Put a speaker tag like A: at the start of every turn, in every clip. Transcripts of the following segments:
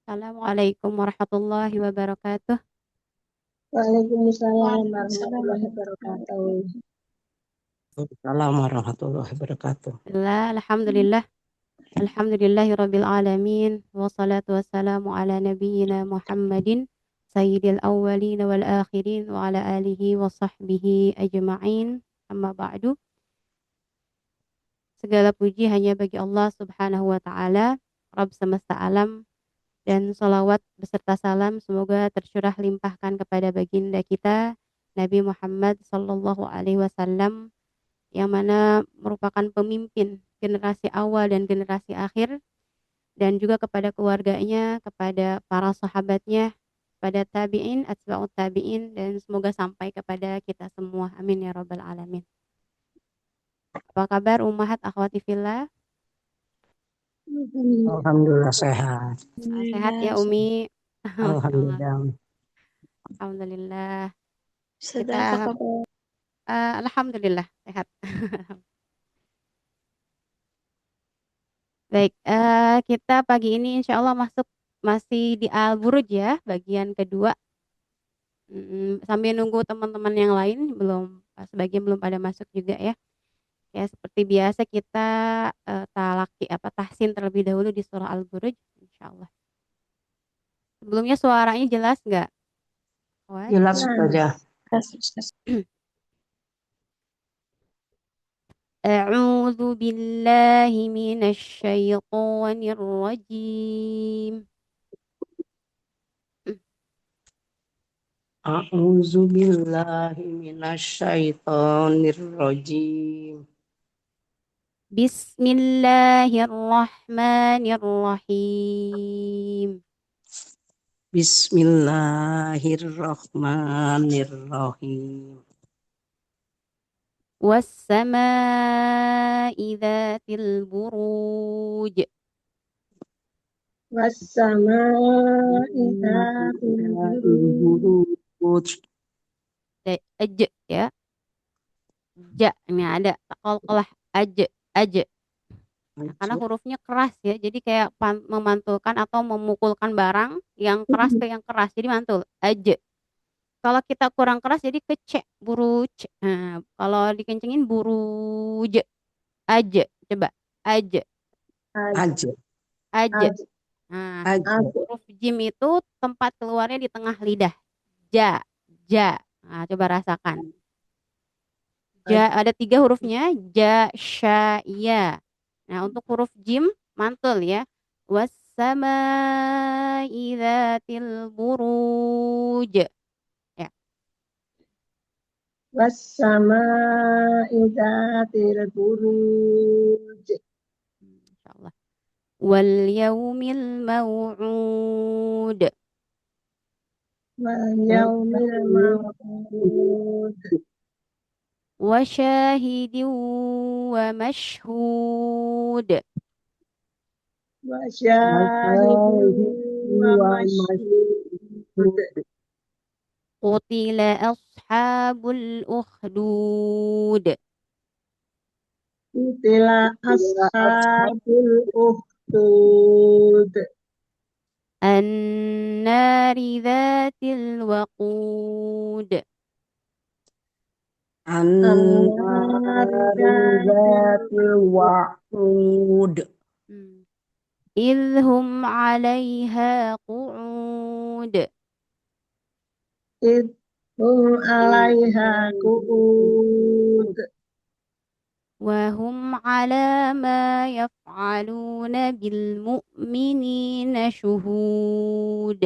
A: Assalamualaikum warahmatullahi wabarakatuh.
B: Waalaikumsalam warahmatullahi wabarakatuh.
C: Assalamualaikum warahmatullahi wabarakatuh.
A: Alhamdulillah, alhamdulillahirabbil alamin wassalatu wassalamu ala nabiyyina Muhammadin sayyidil awwalin wal akhirin wa ala alihi wa sahbihi ajma'in. Amma ba'du. Segala puji hanya bagi Allah Subhanahu wa taala, Rabb semesta alam, dan salawat beserta salam semoga tercurah limpahkan kepada baginda kita Nabi Muhammad sallallahu alaihi wasallam yang mana merupakan pemimpin generasi awal dan generasi akhir, dan juga kepada keluarganya, kepada para sahabatnya, kepada tabi'in, atba'ut tabi'in, dan semoga sampai kepada kita semua. Amin ya rabbal alamin. Apa kabar ummahat akhwati fillah?
C: Alhamdulillah sehat.
A: Sehat ya Umi? Masya Allah.
C: Alhamdulillah.
A: Alhamdulillah.
B: Sudah apa
A: Kita
B: kabar?
A: alhamdulillah sehat. Baik, kita pagi ini insya Allah masih di Al-Buruj ya, bagian kedua. Sambil nunggu teman-teman yang lain, sebagian belum pada masuk juga ya. Ya seperti biasa kita tahsin terlebih dahulu di surah Al-Buruj, insya Allah. Sebelumnya suaranya jelas nggak? What?
C: Jelas saja.
A: A'udzu billahi minasy syaithanir rajim.
C: A'udzu billahi minasyaitonir rajim.
A: Bismillahirrahmanirrahim.
C: Bismillahirrahmanirrahim.
A: Wassama'i dzatil buruj.
B: Wassama'i dzatil buruj.
C: Buruj.
A: Ya. Ja, ini ada qalqalah aj. Nah, karena hurufnya keras ya, jadi kayak memantulkan atau memukulkan barang yang keras ke yang keras, jadi mantul aj. Kalau kita kurang keras jadi kece, buruj. Nah, kalau dikencengin buruj, aja. Coba, aja,
C: Aja.
A: aja. Nah,
C: Aja.
A: huruf jim itu tempat keluarnya di tengah lidah. Ja, ja. Nah, coba rasakan. Ja, ada 3 hurufnya, ja, sya, ya. Nah, untuk huruf jim mantul ya. Wassama'i dzatil buruj. Ya.
B: Wassama'i dzatil buruj.
A: Insyaallah. Wal yaumil mau'ud.
B: Wal yaumil maw'ud.
A: Wa syahidin wa mashhud.
B: Wa syahidin wa
C: Wa
B: mashhud.
A: Qutila ashabul ukhdud.
B: Qutila ashabul ukhdud.
A: An-nari dzatil waqud.
B: An-nari dzatil
C: An-narizatil wa'ud.
A: Idhum 'alaiha qu'ud.
B: hum 'alaiha qu'ud.
A: Wa hum 'ala ma yaf'aluna bil mu'minina syuhud.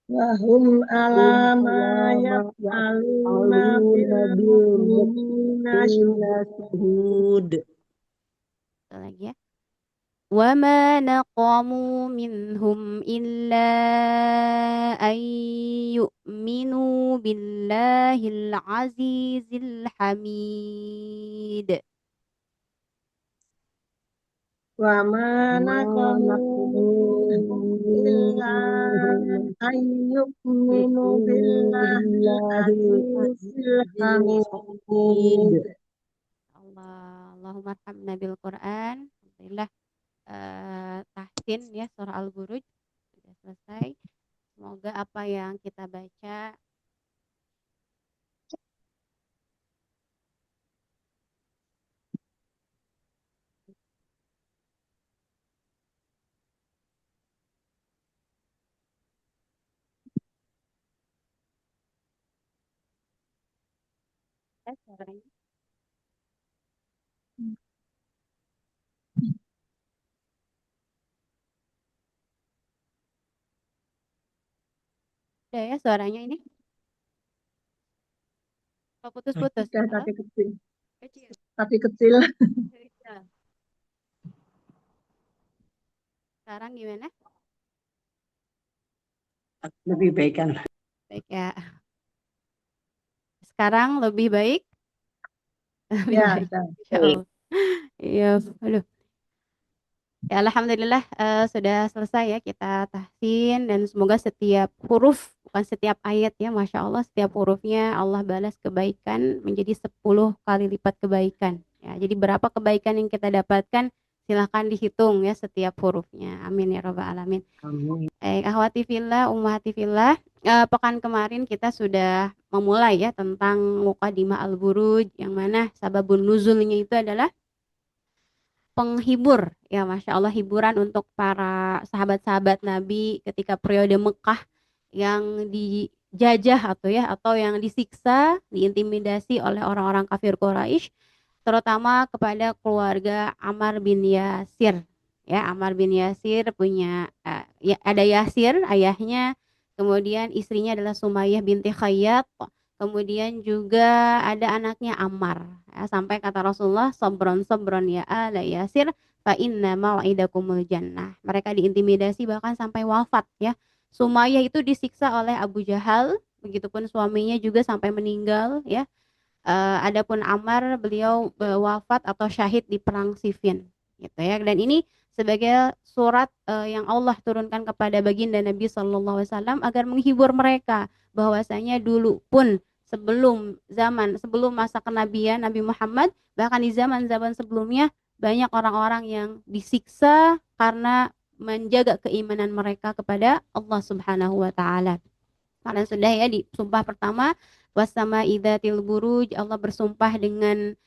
B: Wa hum 'ala
C: Hum
B: ma
C: alama
B: yaf'aluna bil
C: ya'aluna bil
B: mu'minina
C: mu'minina
B: syuhud.
C: syuhud.
A: Lagi ya. Wa ma naqamu minhum illa an yu'minu billahil azizil hamid.
B: Wa ma naqamu minhum illa
C: Minhum
B: an yu'minu billahil
C: billahil
B: azizil
C: azizil
B: hamid.
C: hamid.
A: Allah, Allahumma arhamna bil Qur'an. Alhamdulillah. tahsin ya surah Al-Buruj sudah selesai. Semoga apa yang kita baca suaranya. Udah ya suaranya ini. Oh, putus-putus.
B: Sudah
A: Halo?
B: tapi kecil.
A: Kecil.
B: Tapi kecil.
A: Kecil. Sekarang gimana?
C: Lebih baik kan?
A: Baik ya. Sekarang lebih baik? Lebih
B: Ya,
A: baik.
B: sudah.
A: Insya Allah. Iya, aduh. Ya, alhamdulillah sudah selesai ya kita tahsin dan semoga setiap huruf, bukan setiap ayat ya, Masya Allah setiap hurufnya Allah balas kebaikan menjadi 10 kali lipat kebaikan. Ya, jadi berapa kebaikan yang kita dapatkan silahkan dihitung ya setiap hurufnya. Amin ya Rabbal Alamin.
C: Amin.
A: Akhwati fillah, ummahati fillah, pekan kemarin kita sudah memulai ya tentang Muqaddimah Al-Buruj yang mana sababun nuzulnya itu adalah penghibur ya Masya Allah hiburan untuk para sahabat-sahabat Nabi ketika periode Mekah yang dijajah atau yang disiksa, diintimidasi oleh orang-orang kafir Quraisy, terutama kepada keluarga Ammar bin Yasir. Ya, Ammar bin Yasir punya ya, ada Yasir ayahnya, kemudian istrinya adalah Sumayyah binti Khayyat, kemudian juga ada anaknya Ammar. Ya, sampai kata Rasulullah, "Sobron sobron ya ala Yasir, fa inna mau'idakumul jannah." Mereka diintimidasi bahkan sampai wafat ya. Sumayyah itu disiksa oleh Abu Jahal, begitupun suaminya juga sampai meninggal ya. Adapun Ammar beliau wafat atau syahid di perang Siffin gitu ya. Dan ini sebagai surat yang Allah turunkan kepada baginda Nabi Shallallahu Alaihi Wasallam agar menghibur mereka bahwasanya dulu pun sebelum masa kenabian Nabi Muhammad, bahkan di zaman-zaman sebelumnya banyak orang-orang yang disiksa karena menjaga keimanan mereka kepada Allah Subhanahu wa taala. Karena sudah ya di sumpah pertama wasama idzatil buruj, Allah bersumpah dengan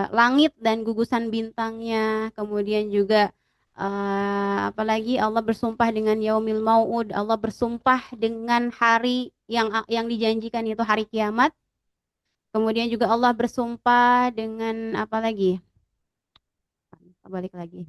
A: langit dan gugusan bintangnya. Kemudian juga apalagi Allah bersumpah dengan yaumil mau'ud, Allah bersumpah dengan hari yang dijanjikan itu hari kiamat. Kemudian juga Allah bersumpah dengan apa lagi? Balik lagi.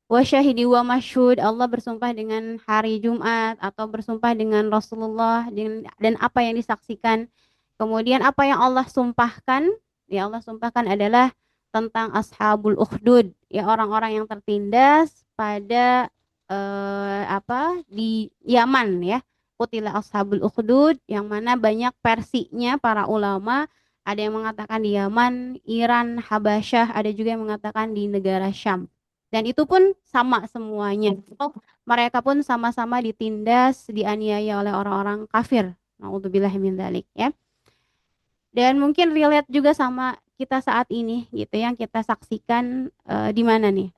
A: Wa syahidi wa masyhud, Allah bersumpah dengan hari Jumat atau bersumpah dengan Rasulullah dan apa yang disaksikan. Kemudian apa yang Allah sumpahkan, ya Allah sumpahkan adalah tentang ashabul ukhdud, ya orang-orang yang tertindas pada di Yaman ya. Qutila ashabul ukhdud yang mana banyak versinya para ulama, ada yang mengatakan di Yaman, Iran, Habasyah, ada juga yang mengatakan di negara Syam. Dan itu pun sama semuanya. Oh, mereka pun sama-sama ditindas, dianiaya oleh orang-orang kafir. Nauzubillah min dzalik ya. Dan mungkin relate juga sama kita saat ini gitu yang kita saksikan di mana nih?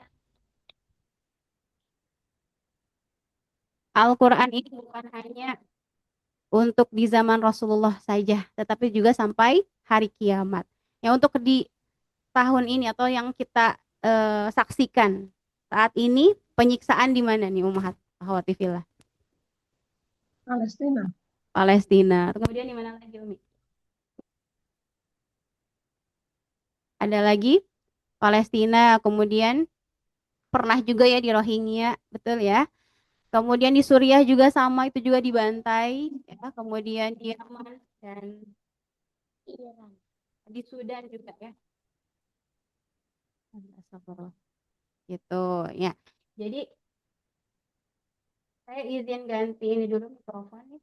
A: Al-Qur'an ini bukan hanya untuk di zaman Rasulullah saja, tetapi juga sampai hari kiamat. Ya untuk di tahun ini atau yang kita saksikan saat ini penyiksaan di mana nih Ummahat Akhwati Fillah?
B: Palestina.
A: Palestina. Kemudian di mana lagi Umi? Ada lagi Palestina, kemudian pernah juga ya di Rohingya, betul ya. Kemudian di Suriah juga sama, itu juga dibantai, ya. Kemudian di Yaman dan Iran. Di Sudan juga ya. Astagfirullah. Gitu ya. Jadi saya izin ganti ini dulu mikrofon ya.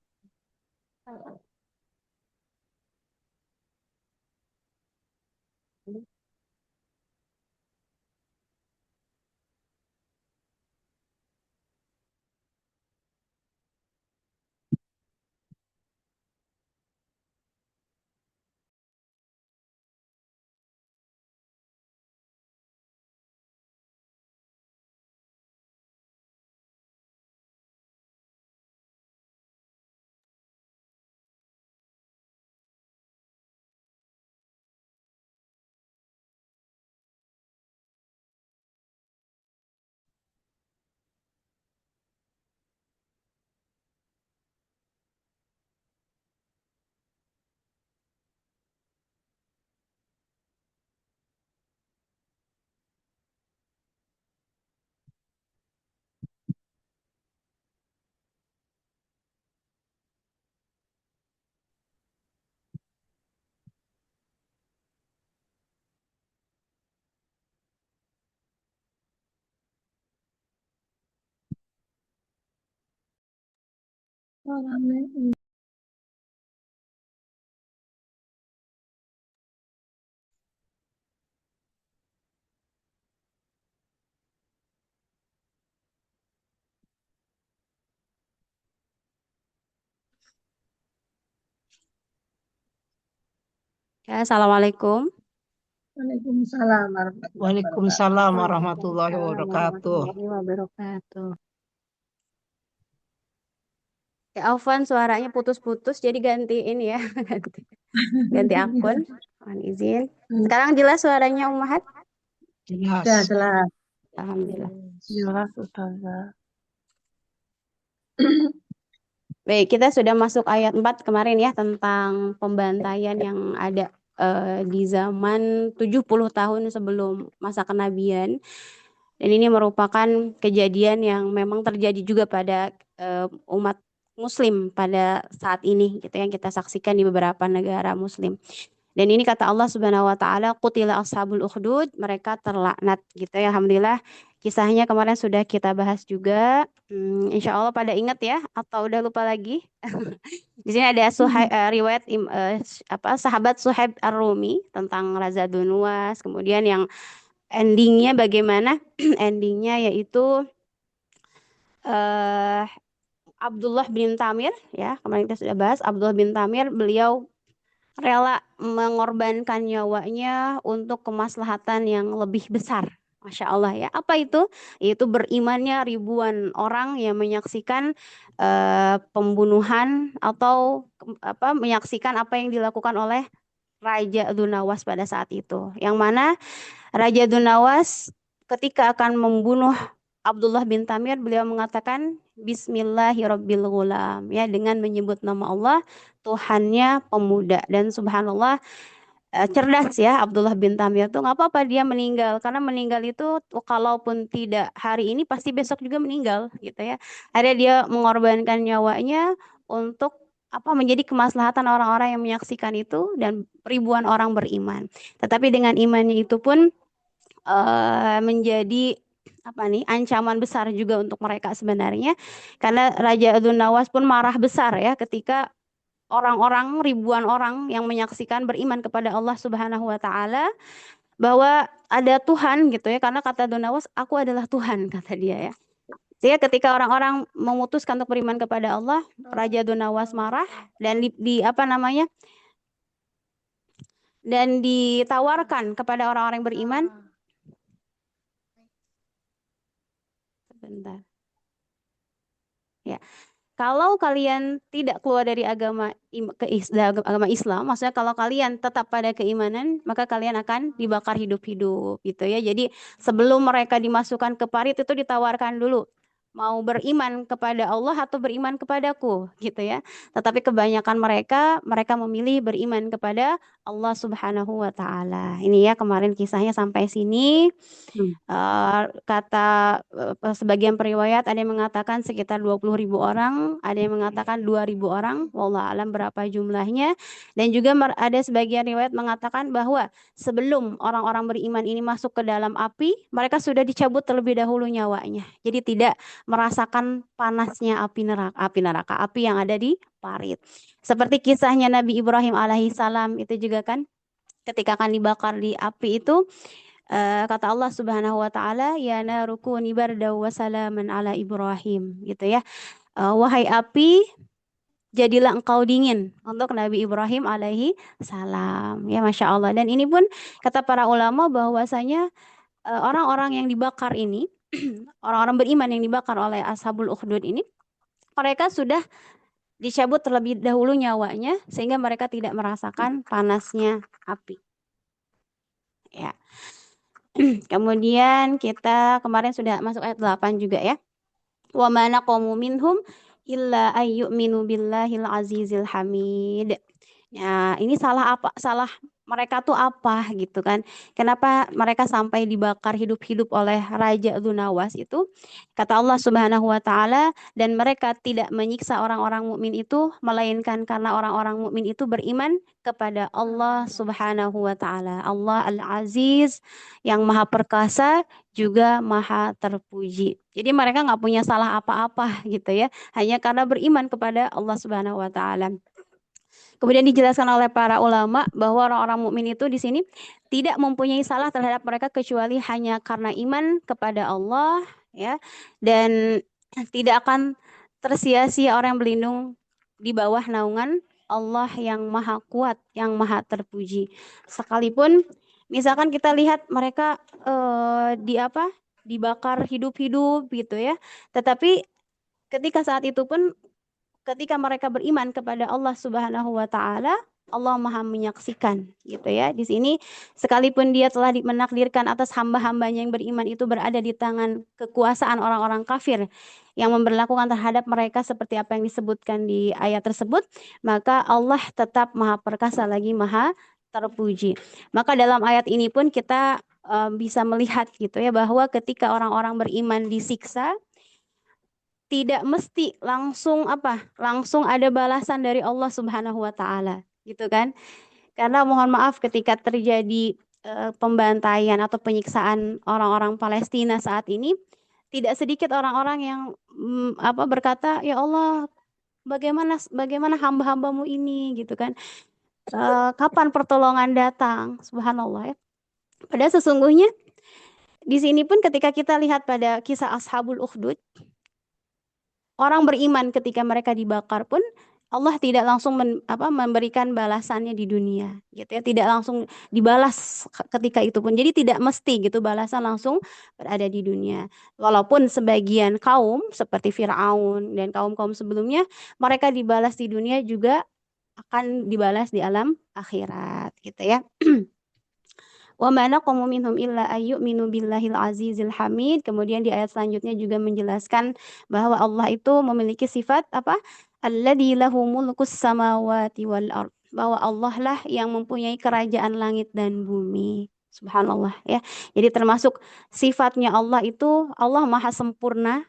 A: Ya, assalamualaikum.
B: Waalaikumsalam warahmatullahi wabarakatuh.
C: Waalaikumsalam warahmatullahi
A: Waalaikumsalam
C: wabarakatuh.
A: warahmatullahi wabarakatuh. Ya, Alvan suaranya putus-putus, jadi ganti ini ya, ganti akun. Mohon izin. Sekarang jelas suaranya Ummahat?
B: Ya,
C: Jelas.
B: jelas.
A: Alhamdulillah.
B: Jelas, Ustazah.
A: Baik, kita sudah masuk ayat 4 kemarin ya tentang pembantaian yang ada di zaman 70 tahun sebelum masa kenabian. Dan ini merupakan kejadian yang memang terjadi juga pada umat muslim pada saat ini gitu yang kita saksikan di beberapa negara muslim. Dan ini kata Allah Subhanahu wa taala, qutila ashabul ukhdud, mereka terlaknat gitu ya. Alhamdulillah kisahnya kemarin sudah kita bahas juga. Insya Allah pada ingat ya atau udah lupa lagi? Di sini ada riwayat sahabat Suhaib Ar-Rumi tentang Raza Dunwas, kemudian yang endingnya bagaimana? Endingnya yaitu Abdullah bin Tamir ya, kemarin kita sudah bahas Abdullah bin Tamir, beliau rela mengorbankan nyawanya untuk kemaslahatan yang lebih besar. Masya Allah ya. Apa itu? Yaitu berimannya ribuan orang yang menyaksikan pembunuhan atau menyaksikan apa yang dilakukan oleh Raja Dunawas pada saat itu. Yang mana Raja Dunawas ketika akan membunuh Abdullah bin Tamir, beliau mengatakan Bismillahirrabbilgulam ya, dengan menyebut nama Allah Tuhannya pemuda. Dan subhanallah cerdas ya Abdullah bin Tamir tuh, nggak apa-apa dia meninggal, karena meninggal itu kalaupun tidak hari ini pasti besok juga meninggal gitu ya. Ada dia mengorbankan nyawanya untuk menjadi kemaslahatan orang-orang yang menyaksikan itu dan ribuan orang beriman. Tetapi dengan imannya itu pun menjadi ancaman besar juga untuk mereka sebenarnya, karena Raja Nawas pun marah besar ya ketika orang-orang, ribuan orang yang menyaksikan beriman kepada Allah Subhanahu wa taala bahwa ada Tuhan gitu ya, karena kata Nawas, aku adalah Tuhan, kata dia ya. Sehingga ketika orang-orang memutuskan untuk beriman kepada Allah, Raja Nawas marah dan dan ditawarkan kepada orang-orang yang beriman. Sebentar. Ya. Kalau kalian tidak keluar dari agama Islam, maksudnya kalau kalian tetap pada keimanan, maka kalian akan dibakar hidup-hidup gitu ya. Jadi sebelum mereka dimasukkan ke parit itu ditawarkan dulu, mau beriman kepada Allah atau beriman kepadaku gitu ya. Tetapi kebanyakan mereka memilih beriman kepada Allah Subhanahu wa taala. Ini ya kemarin kisahnya sampai sini. Kata sebagian periwayat ada yang mengatakan sekitar 20.000 orang, ada yang mengatakan 2.000 orang, wallahu alam berapa jumlahnya. Dan juga ada sebagian riwayat mengatakan bahwa sebelum orang-orang beriman ini masuk ke dalam api, mereka sudah dicabut terlebih dahulu nyawanya. Jadi tidak merasakan panasnya api yang ada di parit. Seperti kisahnya Nabi Ibrahim alaihissalam itu juga kan, ketika akan dibakar di api itu, kata Allah Subhanahu wa taala, ya narukuni barda wa salaman ala Ibrahim gitu ya. Wahai api, jadilah engkau dingin untuk Nabi Ibrahim alaihi salam. Ya Masya Allah. Dan ini pun kata para ulama bahwasanya orang-orang yang dibakar ini orang-orang beriman yang dibakar oleh Ashabul Ukhdud ini, mereka sudah dicabut terlebih dahulu nyawanya sehingga mereka tidak merasakan panasnya api. Ya. Kemudian kita kemarin sudah masuk ayat 8 juga ya. Wa ma naqamu minhum illa ayyuminu billahil azizil hamid. Ya, ini salah mereka tuh apa gitu kan. Kenapa mereka sampai dibakar hidup-hidup oleh Raja Dzunawas itu? Kata Allah Subhanahu wa taala, dan mereka tidak menyiksa orang-orang mukmin itu melainkan karena orang-orang mukmin itu beriman kepada Allah Subhanahu wa taala. Allah Al-Aziz yang Maha Perkasa juga Maha Terpuji. Jadi mereka nggak punya salah apa-apa gitu ya, hanya karena beriman kepada Allah Subhanahu wa taala. Kemudian dijelaskan oleh para ulama bahwa orang-orang mukmin itu di sini tidak mempunyai salah terhadap mereka kecuali hanya karena iman kepada Allah ya, dan tidak akan tersia-sia orang yang berlindung di bawah naungan Allah yang Maha Kuat, yang Maha Terpuji. Sekalipun misalkan kita lihat mereka dibakar hidup-hidup gitu ya, tetapi ketika saat itu pun ketika mereka beriman kepada Allah Subhanahu wa taala, Allah Maha menyaksikan gitu ya. Di sini sekalipun dia telah menakdirkan atas hamba-hambanya yang beriman itu berada di tangan kekuasaan orang-orang kafir yang memberlakukan terhadap mereka seperti apa yang disebutkan di ayat tersebut, maka Allah tetap Maha Perkasa lagi Maha Terpuji. Maka dalam ayat ini pun kita bisa melihat gitu ya, bahwa ketika orang-orang beriman disiksa, tidak mesti langsung langsung ada balasan dari Allah Subhanahu wa taala gitu kan. Karena mohon maaf ketika terjadi pembantaian atau penyiksaan orang-orang Palestina saat ini, tidak sedikit orang-orang yang berkata, ya Allah, bagaimana hamba-hambamu ini gitu kan. Kapan pertolongan datang? Subhanallah ya. Padahal sesungguhnya di sini pun ketika kita lihat pada kisah Ashabul Ukhdud, orang beriman ketika mereka dibakar pun Allah tidak langsung memberikan balasannya di dunia gitu ya, tidak langsung dibalas ketika itu pun. Jadi tidak mesti gitu balasan langsung berada di dunia. Walaupun sebagian kaum seperti Firaun dan kaum-kaum sebelumnya, mereka dibalas di dunia juga akan dibalas di alam akhirat gitu ya. Wa ma naqamu minhum illa ayyuminu billahil azizil hamid. Kemudian di ayat selanjutnya juga menjelaskan bahwa Allah itu memiliki sifat alladzi lahu mulkus samawati wal ard. Bahwa Allah lah yang mempunyai kerajaan langit dan bumi. Subhanallah ya. Jadi termasuk sifatnya Allah itu, Allah maha sempurna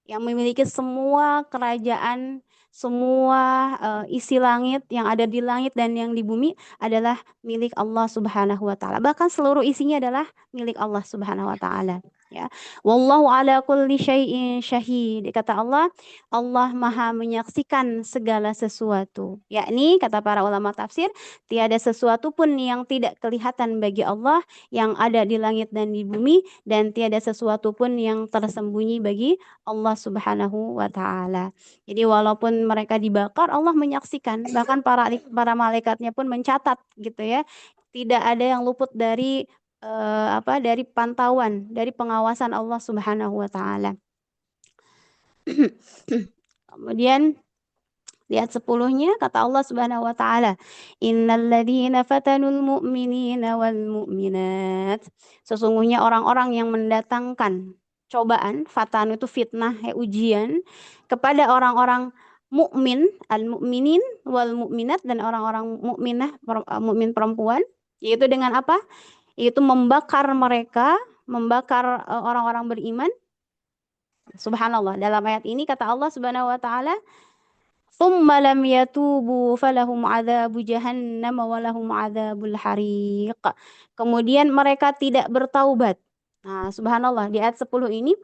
A: yang memiliki semua kerajaan, semua isi langit yang ada di langit dan yang di bumi adalah milik Allah Subhanahu wa taala. Bahkan seluruh isinya adalah milik Allah Subhanahu wa taala, ya. Wallahu ala kulli syai'in syahid. Kata Allah, Allah Maha menyaksikan segala sesuatu. Yakni kata para ulama tafsir, tiada sesuatu pun yang tidak kelihatan bagi Allah yang ada di langit dan di bumi, dan tiada sesuatu pun yang tersembunyi bagi Allah Subhanahu wa taala. Jadi walaupun mereka dibakar, Allah menyaksikan, bahkan para malaikatnya pun mencatat gitu ya. Tidak ada yang luput dari dari pantauan, dari pengawasan Allah Subhanahu wa taala. Kemudian lihat 10-nya, kata Allah Subhanahu wa taala, innalladzina fatanul mu'minina wal mu'minat. Sesungguhnya orang-orang yang mendatangkan cobaan, fatan itu fitnah, ujian kepada orang-orang mukmin, al-mu'minin wal mu'minat, dan orang-orang mukminah, mukmin perempuan, yaitu dengan apa? Yaitu membakar mereka, membakar orang-orang beriman. Subhanallah, dalam ayat ini kata Allah Subhanahu wa taala, "Tsumma lam yatubu falahum adzabu jahannam wa lahum adzabul hariq." Kemudian mereka tidak bertaubat. Nah, subhanallah, di ayat 10 ini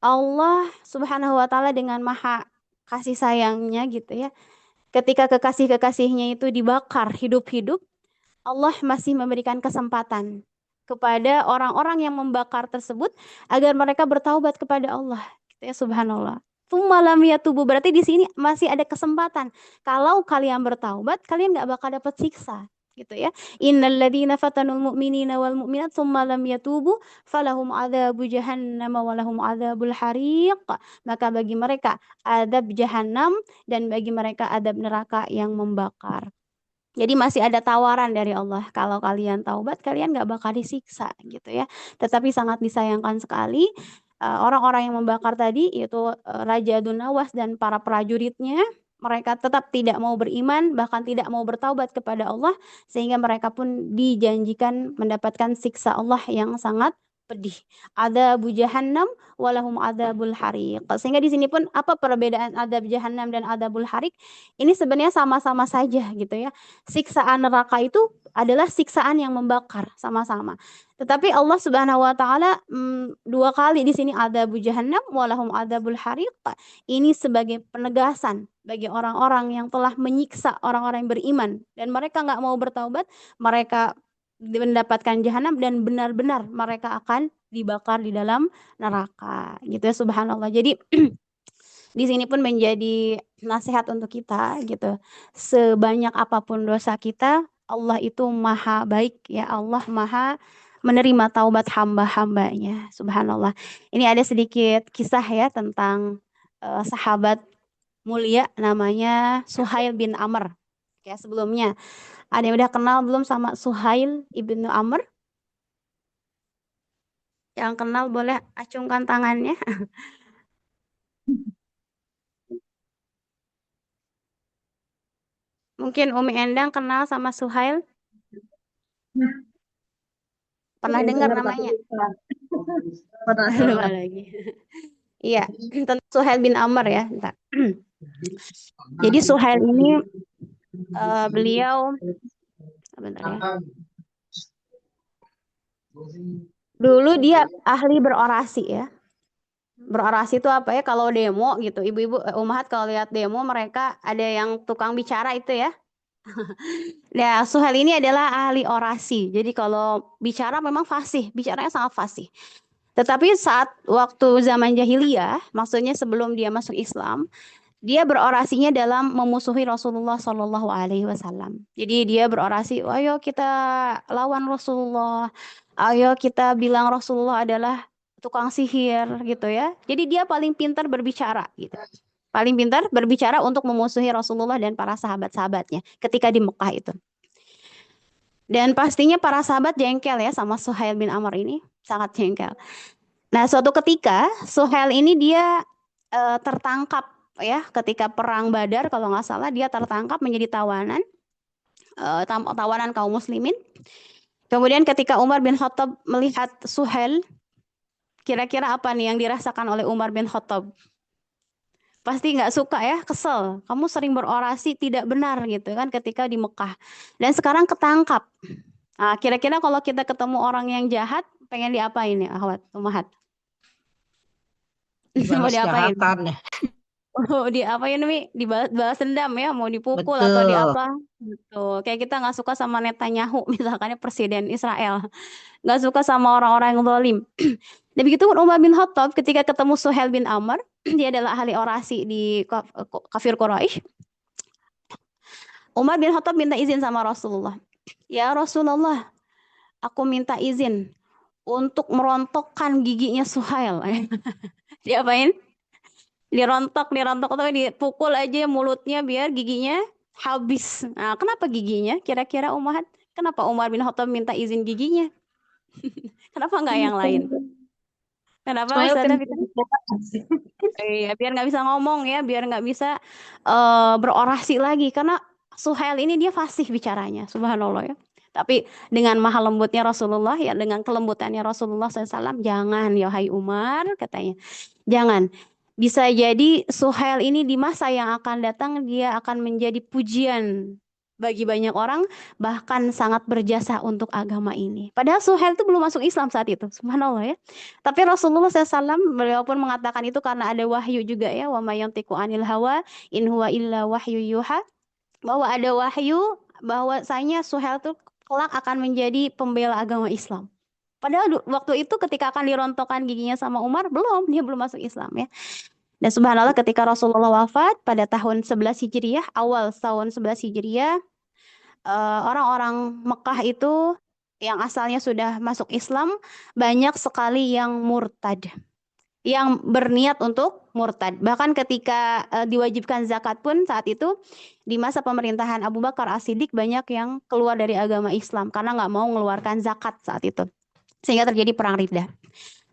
A: Allah Subhanahu wa taala dengan maha kasih sayangnya gitu ya. Ketika kekasih-kekasihnya itu dibakar hidup-hidup, Allah masih memberikan kesempatan kepada orang-orang yang membakar tersebut agar mereka bertaubat kepada Allah. Gitu ya, subhanallah. Tsummalam yatubu, berarti di sini masih ada kesempatan. Kalau kalian bertaubat, kalian nggak bakal dapat siksa. Gitu ya. Innalladzina fatanul mu'minina wal mu'minat tsumma lam yatubu falahum adzabu jahannam wa lahum adzabul hariq. Maka bagi mereka adab jahanam dan bagi mereka adab neraka yang membakar. Jadi masih ada tawaran dari Allah. Kalau kalian taubat, kalian nggak bakal disiksa gitu ya. Tetapi sangat disayangkan sekali orang-orang yang membakar tadi, yaitu Raja Dzunawas dan para prajuritnya,
D: mereka tetap tidak mau beriman, bahkan tidak mau bertaubat kepada Allah, sehingga mereka pun dijanjikan mendapatkan siksa Allah yang sangat pedih. Adzab jahannam walahum adzabul hariq. Sehingga di sini pun apa perbedaan adzab jahannam dan adzabul hariq? Ini sebenarnya sama-sama saja gitu ya. Siksaan neraka itu adalah siksaan yang membakar sama-sama. Tetapi Allah Subhanahu wa taala dua kali di sini adzab jahannam walahum adzabul hariq. Ini sebagai penegasan bagi orang-orang yang telah menyiksa orang-orang yang beriman dan mereka nggak mau bertaubat, mereka mendapatkan jahanam dan benar-benar mereka akan dibakar di dalam neraka gitu ya, subhanallah. Jadi di sini pun menjadi nasihat untuk kita gitu. Sebanyak apapun dosa kita, Allah itu maha baik ya, Allah maha menerima taubat hamba-hambanya, subhanallah. Ini ada sedikit kisah ya tentang sahabat mulia namanya Suhail bin Amr. Ya, sebelumnya ada yang udah kenal belum sama Suhail ibnu Amr? Yang kenal boleh acungkan tangannya. Mungkin Umi Endang kenal sama Suhail? Pernah dengar namanya? Lupa lagi. Iya, tentang Suhail bin Amr ya. Bentar. Jadi Suhail ini beliau bentar ya. Dulu dia ahli berorasi ya. Berorasi itu apa ya? Kalau demo gitu, ibu-ibu umahat kalau lihat demo mereka ada yang tukang bicara itu ya. Nah, Suhail ini adalah ahli orasi. Jadi kalau bicara memang fasih, bicaranya sangat fasih. Tetapi saat waktu zaman jahiliyah, maksudnya sebelum dia masuk Islam, dia berorasinya dalam memusuhi Rasulullah Shallallahu Alaihi Wasallam. Jadi dia berorasi, ayo kita lawan Rasulullah, ayo kita bilang Rasulullah adalah tukang sihir gitu ya. Jadi dia paling pintar berbicara gitu. Paling pintar berbicara untuk memusuhi Rasulullah dan para sahabat-sahabatnya ketika di Mekah itu. Dan pastinya para sahabat jengkel ya sama Suhail bin Amr ini, sangat jengkel. Nah, suatu ketika Suhail ini dia tertangkap ya ketika perang Badar kalau nggak salah, dia tertangkap menjadi tawanan tawanan kaum muslimin. Kemudian ketika Umar bin Khattab melihat Suhail, kira-kira apa nih yang dirasakan oleh Umar bin Khattab? Pasti nggak suka ya, kesel. Kamu sering berorasi tidak benar gitu kan ketika di Mekah. Dan sekarang ketangkap. Nah, kira-kira kalau kita ketemu orang yang jahat, pengen diapain ya, Ahwat, Umahat? Mau
C: Balas
D: diapain?
C: kejahatan ya.
D: Oh, diapain nih? Dibalas dendam ya, mau dipukul
C: Betul.
D: atau diapa? Betul. Kayak kita nggak suka sama Netanyahu, misalkan presiden Israel. Nggak suka sama orang-orang yang zalim. Dan begitu pun Umar bin Khattab ketika ketemu Suhail bin Amr, dia adalah ahli orasi di kafir Quraisy. Umar bin Khattab minta izin sama Rasulullah. Ya Rasulullah, aku minta izin untuk merontokkan giginya Suhail. Diapain? Dirontok atau dipukul aja mulutnya biar giginya habis. Nah, kenapa giginya? Kira-kira Umahat, kenapa Umar bin Khattab minta izin giginya? Kenapa nggak yang lain? Kenapa Ustazah Fitri? Iya, biar nggak bisa ngomong ya, biar nggak bisa berorasi lagi. Karena Suhail ini dia fasih bicaranya, subhanallah ya. Tapi dengan maha lembutnya Rasulullah ya, dengan kelembutannya Rasulullah SAW, jangan ya hai Umar katanya, jangan. Bisa jadi Suhail ini di masa yang akan datang dia akan menjadi pujian bagi banyak orang, bahkan sangat berjasa untuk agama ini. Padahal Suhail itu belum masuk Islam saat itu, subhanallah ya. Tapi Rasulullah SAW beliau pun mengatakan itu karena ada wahyu juga ya, wa may yantiqu anil hawa in huwa illa wahyu yuha, bahwa ada wahyu bahwasanya Suhail itu kelak akan menjadi pembela agama Islam. Padahal waktu itu ketika akan dirontokkan giginya sama Umar, dia belum masuk Islam ya. Dan subhanallah ketika Rasulullah wafat pada tahun 11 Hijriah, awal tahun 11 Hijriah, orang-orang Mekah itu yang asalnya sudah masuk Islam, banyak sekali yang murtad, yang berniat untuk murtad. Bahkan ketika diwajibkan zakat pun saat itu, di masa pemerintahan Abu Bakar As-Siddiq, banyak yang keluar dari agama Islam karena nggak mau mengeluarkan zakat saat itu. Sehingga terjadi perang Riddah.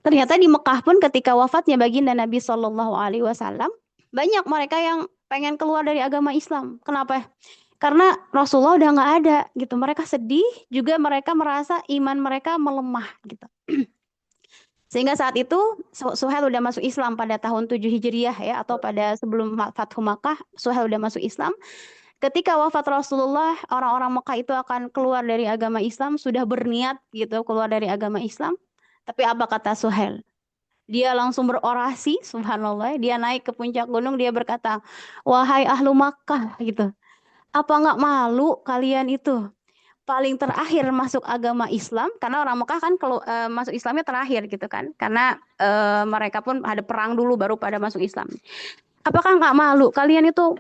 D: Ternyata di Mekah pun ketika wafatnya baginda Nabi Shallallahu Alaihi Wasallam, banyak mereka yang pengen keluar dari agama Islam. Kenapa? Karena Rasulullah udah nggak ada gitu. Mereka sedih, juga mereka merasa iman mereka melemah gitu. Sehingga saat itu Suhail udah masuk Islam pada tahun 7 Hijriah ya, atau pada sebelum Fathu Makkah, Suhail udah masuk Islam. Ketika wafat Rasulullah, orang-orang Mekah itu akan keluar dari agama Islam, sudah berniat gitu keluar dari agama Islam. Tapi apa kata Suhail? Dia langsung berorasi, subhanallah. Dia naik ke puncak gunung, dia berkata, wahai ahlu Makkah gitu. Apa nggak malu kalian itu paling terakhir masuk agama Islam? Karena orang Mekah kan kalau masuk Islamnya terakhir gitu kan. Karena mereka pun ada perang dulu baru pada masuk Islam. Apakah nggak malu? Kalian itu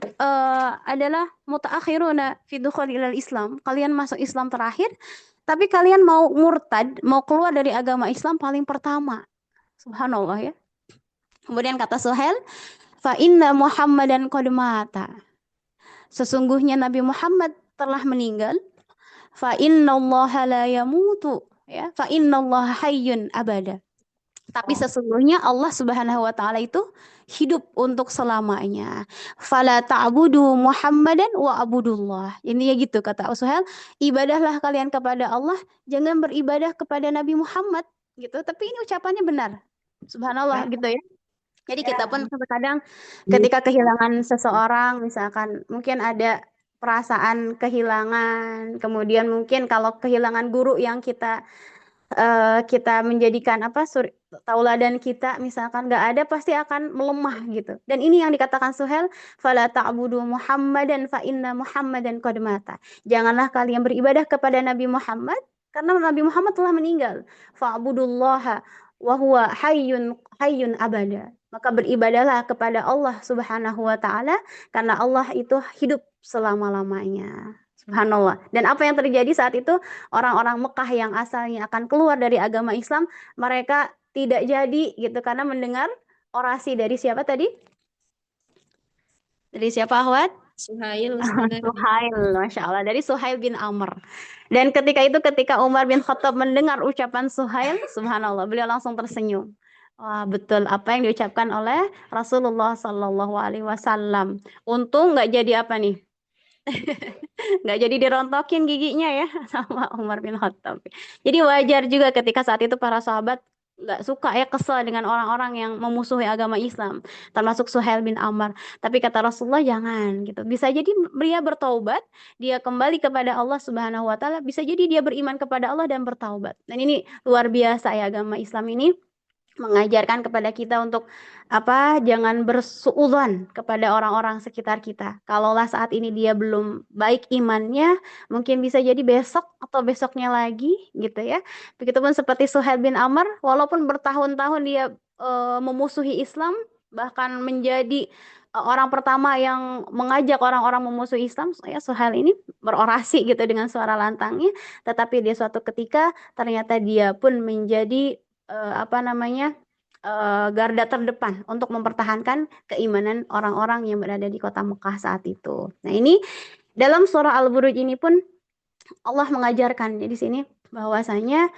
D: adalah mutaakhiruna fi dukhulil Islam. Kalian masuk Islam terakhir, tapi kalian mau murtad, mau keluar dari agama Islam paling pertama. Subhanallah ya. Kemudian kata Suhail, fa inna Muhammadan qad mata. Sesungguhnya Nabi Muhammad telah meninggal. Fa innallaha la yamutu, ya. Fa innallaha hayyun abada. Tapi sesungguhnya Allah Subhanahu wa taala itu hidup untuk selamanya. Fala ta'budu Muhammadan wa abudullah. Ini ya gitu kata Suhail, ibadahlah kalian kepada Allah, jangan beribadah kepada Nabi Muhammad gitu. Tapi ini ucapannya benar. Subhanallah gitu ya. Jadi kita pun terkadang ketika kehilangan seseorang, misalkan mungkin ada perasaan kehilangan, kemudian mungkin kalau kehilangan guru yang kita menjadikan tauladan kita, misalkan nggak ada, pasti akan melemah gitu. Dan ini yang dikatakan Suhail, fala ta'budu Muhammadan fa inna Muhammadan qad mata. Janganlah kalian beribadah kepada Nabi Muhammad karena Nabi Muhammad telah meninggal. Fa'budullaha wa huwa hayyun abada. Maka beribadahlah kepada Allah Subhanahu wa taala karena Allah itu hidup selama-lamanya. Subhanallah. Dan apa yang terjadi saat itu, orang-orang Mekah yang asalnya akan keluar dari agama Islam, mereka tidak jadi gitu karena mendengar orasi dari siapa tadi? Dari siapa, Ahwat?
E: Suhail.
D: Suhail, Masya Allah, dari Suhail bin Amr. Dan ketika Umar bin Khattab mendengar ucapan Suhail, subhanallah, beliau langsung tersenyum. Wah, betul apa yang diucapkan oleh Rasulullah Sallallahu Alaihi Wasallam. Untung nggak jadi apa nih? Nggak jadi dirontokin giginya ya sama Umar bin Khattab. Jadi wajar juga ketika saat itu para sahabat nggak suka ya, kesel dengan orang-orang yang memusuhi agama Islam, termasuk Suhail bin Amr. Tapi kata Rasulullah jangan gitu. Bisa jadi dia bertaubat, dia kembali kepada Allah Subhanahu wa taala, bisa jadi dia beriman kepada Allah dan bertaubat. Dan ini luar biasa ya, agama Islam ini mengajarkan kepada kita untuk jangan bersuudzon kepada orang-orang sekitar kita. Kalaulah saat ini dia belum baik imannya, mungkin bisa jadi besok atau besoknya lagi gitu ya. Begitupun seperti Suhail bin Amr, walaupun bertahun-tahun dia memusuhi Islam, bahkan menjadi orang pertama yang mengajak orang-orang memusuhi Islam, ya Suhail ini berorasi gitu dengan suara lantangnya, tetapi di suatu ketika ternyata dia pun menjadi garda terdepan untuk mempertahankan keimanan orang-orang yang berada di kota Mekah saat itu. Nah, ini dalam surah Al-Buruj ini pun Allah mengajarkan di sini bahwasanya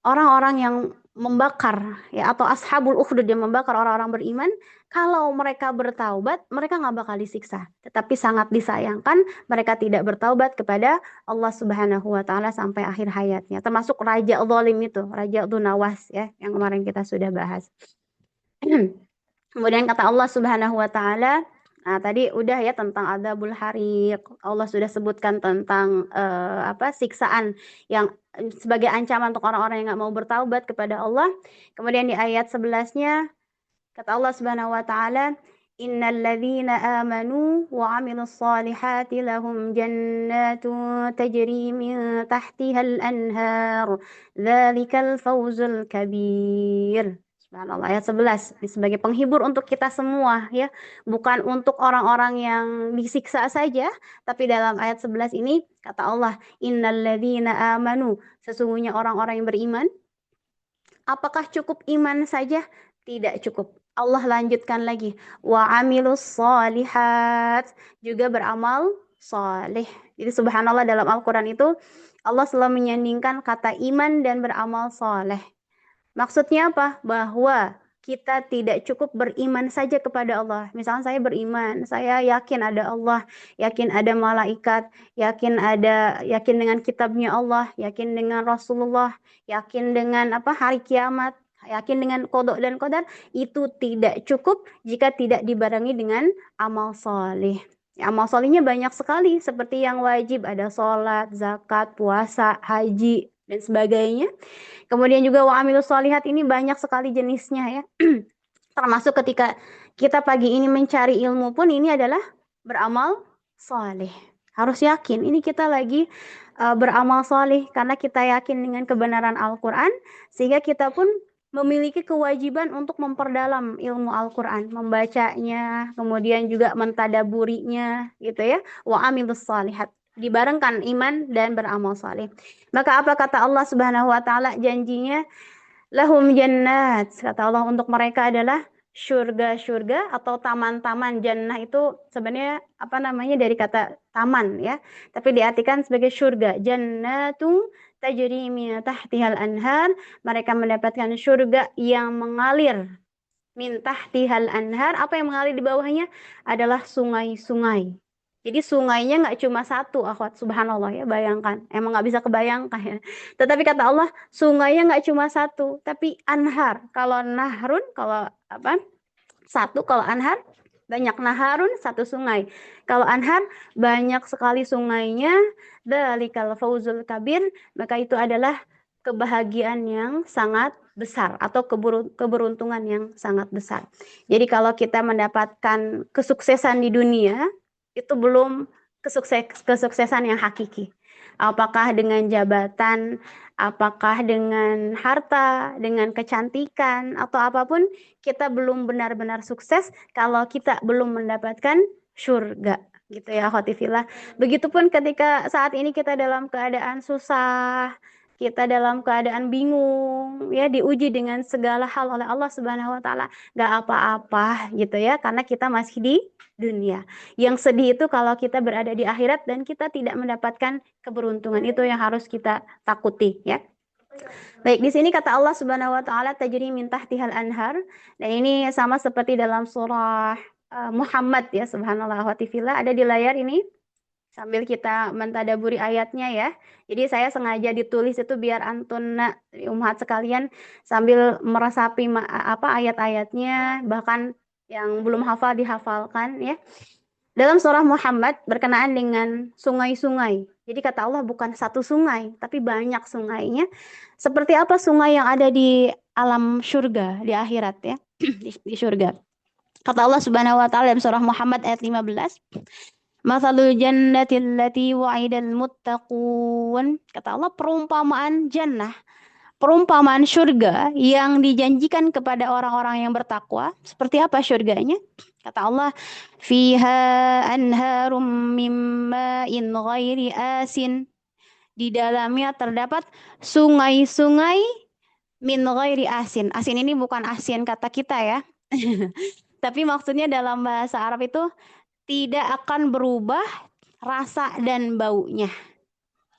D: orang-orang yang membakar ya, atau ashabul ukhdud yang membakar orang-orang beriman, kalau mereka bertaubat, mereka nggak bakal disiksa. Tetapi sangat disayangkan mereka tidak bertaubat kepada Allah Subhanahu wa taala sampai akhir hayatnya. Termasuk raja zalim itu, Raja Dunawas ya, yang kemarin kita sudah bahas. Kemudian kata Allah Subhanahu wa taala, nah tadi udah ya tentang adzabul hariq. Allah sudah sebutkan tentang siksaan yang sebagai ancaman untuk orang-orang yang nggak mau bertaubat kepada Allah. Kemudian di ayat 11-nya kata Allah Subhanahu wa taala, innal ladzina amanu wa 'amilus solihati lahum jannatun tajri min tahtihal anhar dzalikal fawzul kabir. Subhanallah, ayat 11 sebagai penghibur untuk kita semua ya, bukan untuk orang-orang yang disiksa saja, tapi dalam ayat 11 ini kata Allah, innalladzina amanu, sesungguhnya orang-orang yang beriman. Apakah cukup iman saja? Tidak cukup. Allah lanjutkan lagi, wa amilus solihat, juga beramal soleh. Jadi subhanallah, dalam Al-Quran itu Allah selalu menyandingkan kata iman dan beramal soleh. Maksudnya apa? Bahwa kita tidak cukup beriman saja kepada Allah. Misalnya saya beriman, saya yakin ada Allah, yakin ada malaikat, yakin dengan kitabnya Allah, yakin dengan Rasulullah, yakin dengan hari kiamat, yakin dengan qada dan qadar. Itu tidak cukup jika tidak dibarengi dengan amal soleh. Amal solehnya banyak sekali, seperti yang wajib, ada sholat, zakat, puasa, haji, dan sebagainya. Kemudian juga wa amilus sholihat ini banyak sekali jenisnya ya. Termasuk ketika kita pagi ini mencari ilmu pun ini adalah beramal soleh. Harus yakin ini kita lagi beramal soleh karena kita yakin dengan kebenaran Al-Quran, sehingga kita pun memiliki kewajiban untuk memperdalam ilmu Al-Quran, membacanya, kemudian juga mentadaburinya gitu ya. Wa amilus sholihat, dibarengkan iman dan beramal soleh. Maka apa kata Allah Subhanahu wa taala, janjinya lahum jannat, kata Allah untuk mereka adalah surga-surga atau taman-taman. Jannah itu sebenarnya dari kata taman ya, tapi diartikan sebagai surga. Jannatung tajri min tahtihal anhar, mereka mendapatkan surga yang mengalir min tahtihal anhar. Apa yang mengalir di bawahnya adalah sungai-sungai. Jadi sungainya nggak cuma satu, akhwat, subhanallah ya, bayangkan. Emang nggak bisa kebayangkan ya. Tetapi kata Allah, sungainya nggak cuma satu, tapi anhar. Kalau nahrun, kalau satu, kalau anhar, banyak. Naharun, satu sungai. Kalau anhar, banyak sekali sungainya. Dzalikal fauzul kabir, maka itu adalah kebahagiaan yang sangat besar atau keberuntungan yang sangat besar. Jadi kalau kita mendapatkan kesuksesan di dunia, itu belum kesuksesan yang hakiki. Apakah dengan jabatan, apakah dengan harta, dengan kecantikan, atau apapun, kita belum benar-benar sukses kalau kita belum mendapatkan surga. Gitu ya, khotifillah. Begitupun ketika saat ini kita dalam keadaan susah, kita dalam keadaan bingung, ya, diuji dengan segala hal oleh Allah Subhanahu wa taala, gak apa-apa gitu ya, karena kita masih di dunia. Yang sedih itu kalau kita berada di akhirat dan kita tidak mendapatkan keberuntungan. Itu yang harus kita takuti ya. Baik, di sini kata Allah Subhanahu wa taala tajri min tahtihal anhar, dan ini sama seperti dalam surah Muhammad ya, subhanallah wa tifillah, ada di layar ini sambil kita mentadaburi ayatnya ya. Jadi saya sengaja ditulis itu biar antun umat sekalian sambil meresapi ayat-ayatnya, bahkan yang belum hafal dihafalkan ya. Dalam surah Muhammad berkenaan dengan sungai-sungai. Jadi kata Allah bukan satu sungai, tapi banyak sungainya. Seperti apa sungai yang ada di alam surga, di akhirat ya, di surga. Kata Allah Subhanahu wa taala dalam surah Muhammad ayat 15. Mathalul jannatil lati wa'idal muttaqun. Kata Allah, perumpamaan jannah, perumpamaan surga yang dijanjikan kepada orang-orang yang bertakwa. Seperti apa surganya? Kata Allah, fiha anharum mimma'in ghairi asin. Di dalamnya terdapat sungai-sungai min ghairi asin. Asin ini bukan asin kata kita ya. Tapi maksudnya dalam bahasa Arab itu tidak akan berubah rasa dan baunya.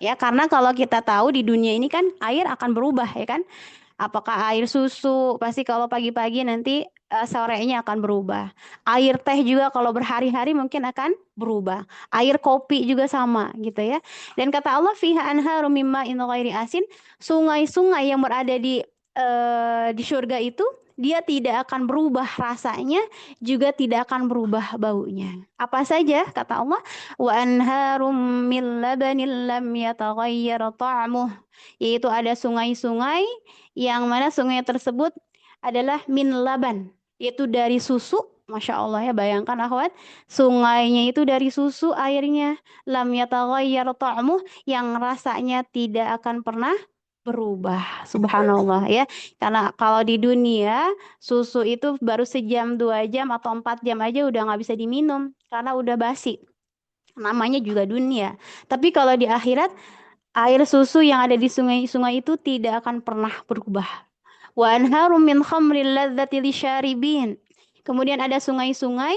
D: Ya, karena kalau kita tahu di dunia ini kan air akan berubah ya kan. Apakah air susu, pasti kalau pagi-pagi nanti sorenya akan berubah. Air teh juga kalau berhari-hari mungkin akan berubah. Air kopi juga sama gitu ya. Dan kata Allah fiha anharum mimma'in ghairi asin, sungai-sungai yang berada di surga itu dia tidak akan berubah rasanya, juga tidak akan berubah baunya. Apa saja kata Allah? Wa anharum min labanil lam yataghayyar ta'muh, yaitu ada sungai-sungai yang mana sungai tersebut adalah min laban, yaitu dari susu. Masya Allah ya, bayangkan akhwat, sungainya itu dari susu airnya, lam yataghayyar ta'muh, yang rasanya tidak akan pernah berubah. Subhanallah ya. Karena kalau di dunia susu itu baru sejam, 2 jam atau 4 jam aja udah nggak bisa diminum karena udah basi. Namanya juga dunia. Tapi kalau di akhirat, air susu yang ada di sungai-sungai itu tidak akan pernah berubah. Wa anharum min khamril ladzati lisyaribin. Kemudian ada sungai-sungai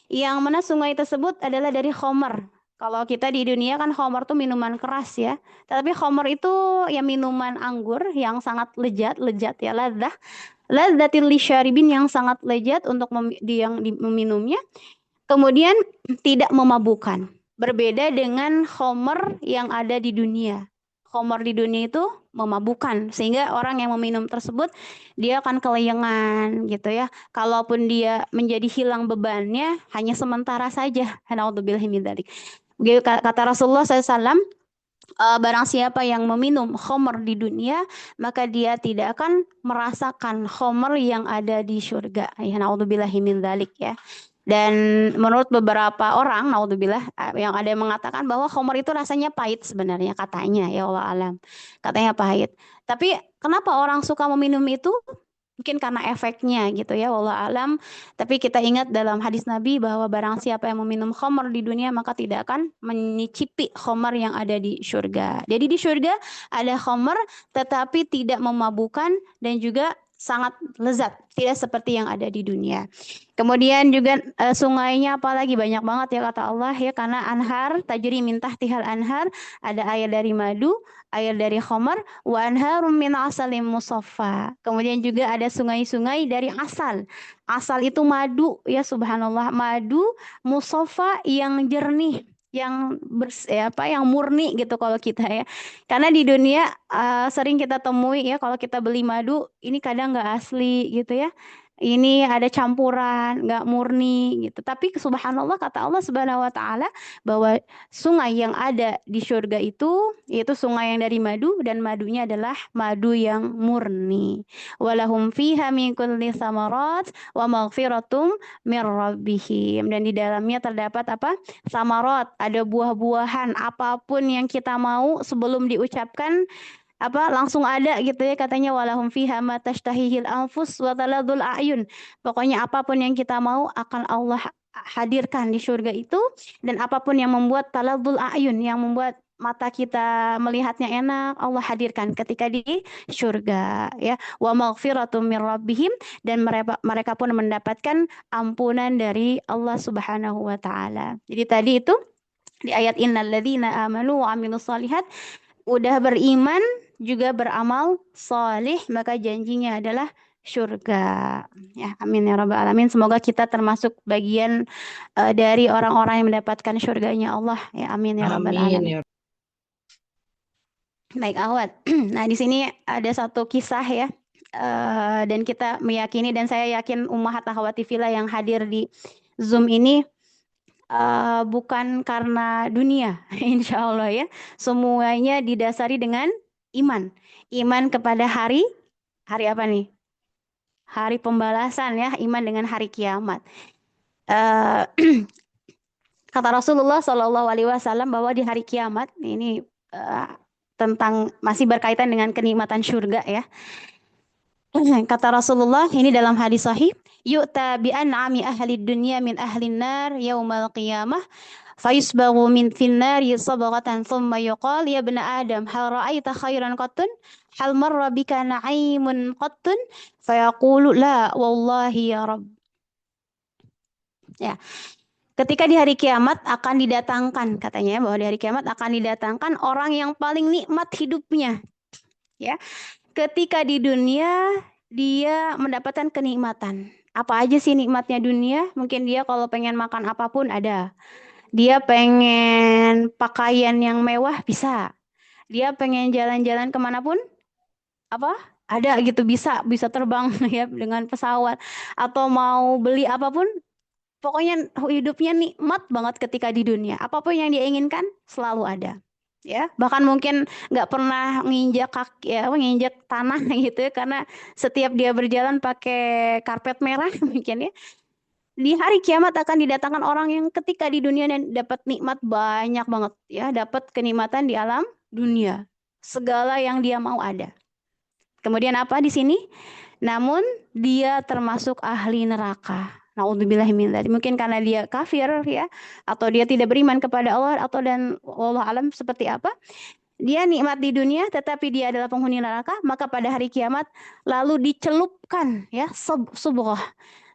D: yang mana sungai tersebut adalah dari khamar. Kalau kita di dunia kan khamar tuh minuman keras ya. Tapi khamar itu ya minuman anggur yang sangat lezat ya, lezat. Ladzatil lisyaribin, yang sangat lezat untuk meminumnya. Kemudian tidak memabukkan. Berbeda dengan khamr yang ada di dunia. Khamr di dunia itu memabukkan, sehingga orang yang meminum tersebut dia akan kelayangan gitu ya. Kalaupun dia menjadi hilang bebannya, hanya sementara saja. Naudzubillahi min dzalik. Kata Rasulullah SAW, barang siapa yang meminum khamr di dunia, maka dia tidak akan merasakan khamr yang ada di surga. Ya, naudzubillahi min dzalik ya. Dan menurut beberapa orang, naudzubillah, yang ada yang mengatakan bahwa khamr itu rasanya pahit sebenarnya, katanya, ya Allah alam. Katanya pahit. Tapi kenapa orang suka meminum itu? Mungkin karena efeknya gitu ya, wallah alam. Tapi kita ingat dalam hadis Nabi bahwa barang siapa yang meminum khamr di dunia, maka tidak akan menyicipi khamr yang ada di surga. Jadi di surga ada khamr tetapi tidak memabukkan dan juga sangat lezat, tidak seperti yang ada di dunia. Kemudian juga sungainya apalagi banyak banget ya kata Allah ya, karena anhar tajri min tahtihal anhar, ada air dari madu, air dari khamar, wa anharum min asalim musaffa. Kemudian juga ada sungai-sungai dari asal. Asal itu madu ya, subhanallah, madu musaffa yang jernih, yang yang murni gitu kalau kita ya. Karena di dunia sering kita temui ya, kalau kita beli madu ini kadang nggak asli gitu ya. Ini ada campuran, nggak murni gitu. Tapi subhanallah, kata Allah Subhanahu wa taala bahwa sungai yang ada di surga itu yaitu sungai yang dari madu, dan madunya adalah madu yang murni. Walahum fiha min kulli samarat wa maghfiratum mir rabbihim. Dan di dalamnya terdapat apa? Samarat, ada buah-buahan apapun yang kita mau sebelum diucapkan langsung ada gitu ya, katanya walahum fiha ma tashtahihil anfus wa taladul a'yun. Pokoknya apapun yang kita mau akan Allah hadirkan di surga itu, dan apapun yang membuat taladul a'yun, yang membuat mata kita melihatnya enak, Allah hadirkan ketika di surga ya. Wa maghfiratum mir rabbihim, dan mereka pun mendapatkan ampunan dari Allah Subhanahu wa taala. Jadi tadi itu di ayat innal ladzina amanu wa amilus shalihat, udah beriman juga beramal solih, maka janjinya adalah surga. Ya, amin ya rabbal alamin. Semoga kita termasuk bagian dari orang-orang yang mendapatkan surganya Allah. Ya, amin ya rabbal
C: Amin
D: alamin.
C: ya.
D: Baik, Ahwat. Nah, di sini ada satu kisah ya. Dan kita meyakini, dan saya yakin ummahat akhwati fillah yang hadir di Zoom ini bukan karena dunia, insya Allah ya. Semuanya didasari dengan iman. Iman kepada hari apa nih? Hari pembalasan ya, iman dengan hari kiamat. Kata Rasulullah SAW bahwa di hari kiamat, ini tentang masih berkaitan dengan kenikmatan surga ya. Kata Rasulullah ini dalam hadis sahih, yu'ta bi an'ami ahli dunya min ahli nar yaumal qiyamah fayusbaghu min finnari sabghatan thumma yuqal ya ibna adam hal ra'aita khairan qattun hal marra bika na'imun qattun fayaqulu la wallahi ya rabb. Ya. Ketika di hari kiamat akan didatangkan, katanya bahwa di hari kiamat akan didatangkan orang yang paling nikmat hidupnya. Ya. Ketika di dunia dia mendapatkan kenikmatan. Apa aja sih nikmatnya dunia? Mungkin dia kalau pengen makan apapun ada. Dia pengen pakaian yang mewah bisa. Dia pengen jalan-jalan kemanapun ada gitu, bisa terbang ya dengan pesawat, atau mau beli apapun. Pokoknya hidupnya nikmat banget ketika di dunia. Apapun yang dia inginkan selalu ada. Ya, bahkan mungkin nggak pernah nginjak kaki ya, nginjak tanah gitu ya, karena setiap dia berjalan pakai karpet merah mungkin ya. Di hari kiamat akan didatangkan orang yang ketika di dunia dan dapat nikmat banyak banget ya, dapat kenikmatan di alam dunia, segala yang dia mau ada. Kemudian apa di sini? Namun dia termasuk ahli neraka. Naudzubillahi min dzalik. Mungkin karena dia kafir ya, atau dia tidak beriman kepada Allah, atau dan wallahu alam seperti apa. Dia nikmat di dunia tetapi dia adalah penghuni neraka, maka pada hari kiamat lalu dicelupkan ya,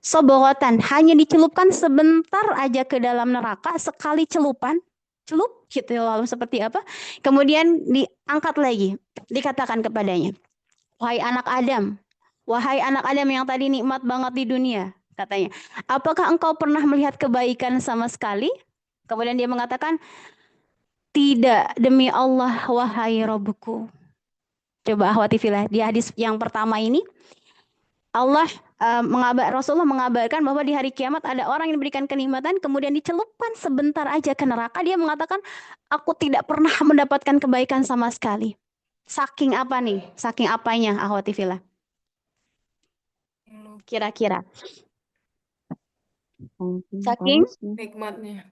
D: soborotan, hanya dicelupkan sebentar aja ke dalam neraka, sekali celupan, celup gitu ya, lalu seperti apa? Kemudian diangkat lagi, dikatakan kepadanya, wahai anak Adam, Wahai anak Adam yang tadi nikmat banget di dunia, katanya. Apakah engkau pernah melihat kebaikan sama sekali? Kemudian dia mengatakan, tidak, demi Allah, wahai Robku. Coba akhwati fillah, di hadis yang pertama ini, Rasulullah mengabarkan bahwa di hari kiamat ada orang yang diberikan kenikmatan, kemudian dicelupkan sebentar aja ke neraka. Dia mengatakan, aku tidak pernah mendapatkan kebaikan sama sekali. Saking apa nih? Saking apanya, akhwati fillah? Kira-kira. Saking
C: Nikmatnya.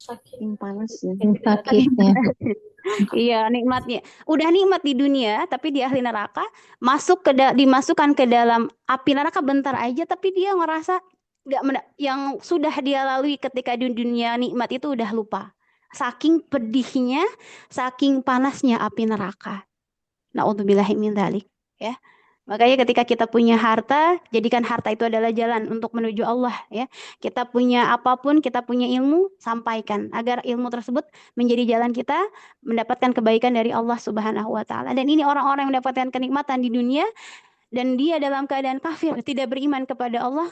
B: Saking panas ya.
A: Sakitnya.
D: iya, nikmatnya. Udah nikmat di dunia, tapi di ahli neraka dimasukkan ke dalam api neraka bentar aja, tapi dia ngerasa yang sudah dia lalui ketika di dunia nikmat itu udah lupa. Saking pedihnya, saking panasnya api neraka. Na'udzubillahi min dzalik, ya. Makanya ketika kita punya harta, jadikan harta itu adalah jalan untuk menuju Allah, ya. Kita punya apapun, kita punya ilmu, sampaikan agar ilmu tersebut menjadi jalan kita mendapatkan kebaikan dari Allah Subhanahu wa taala. Dan ini orang-orang yang mendapatkan kenikmatan di dunia dan dia dalam keadaan kafir, tidak beriman kepada Allah.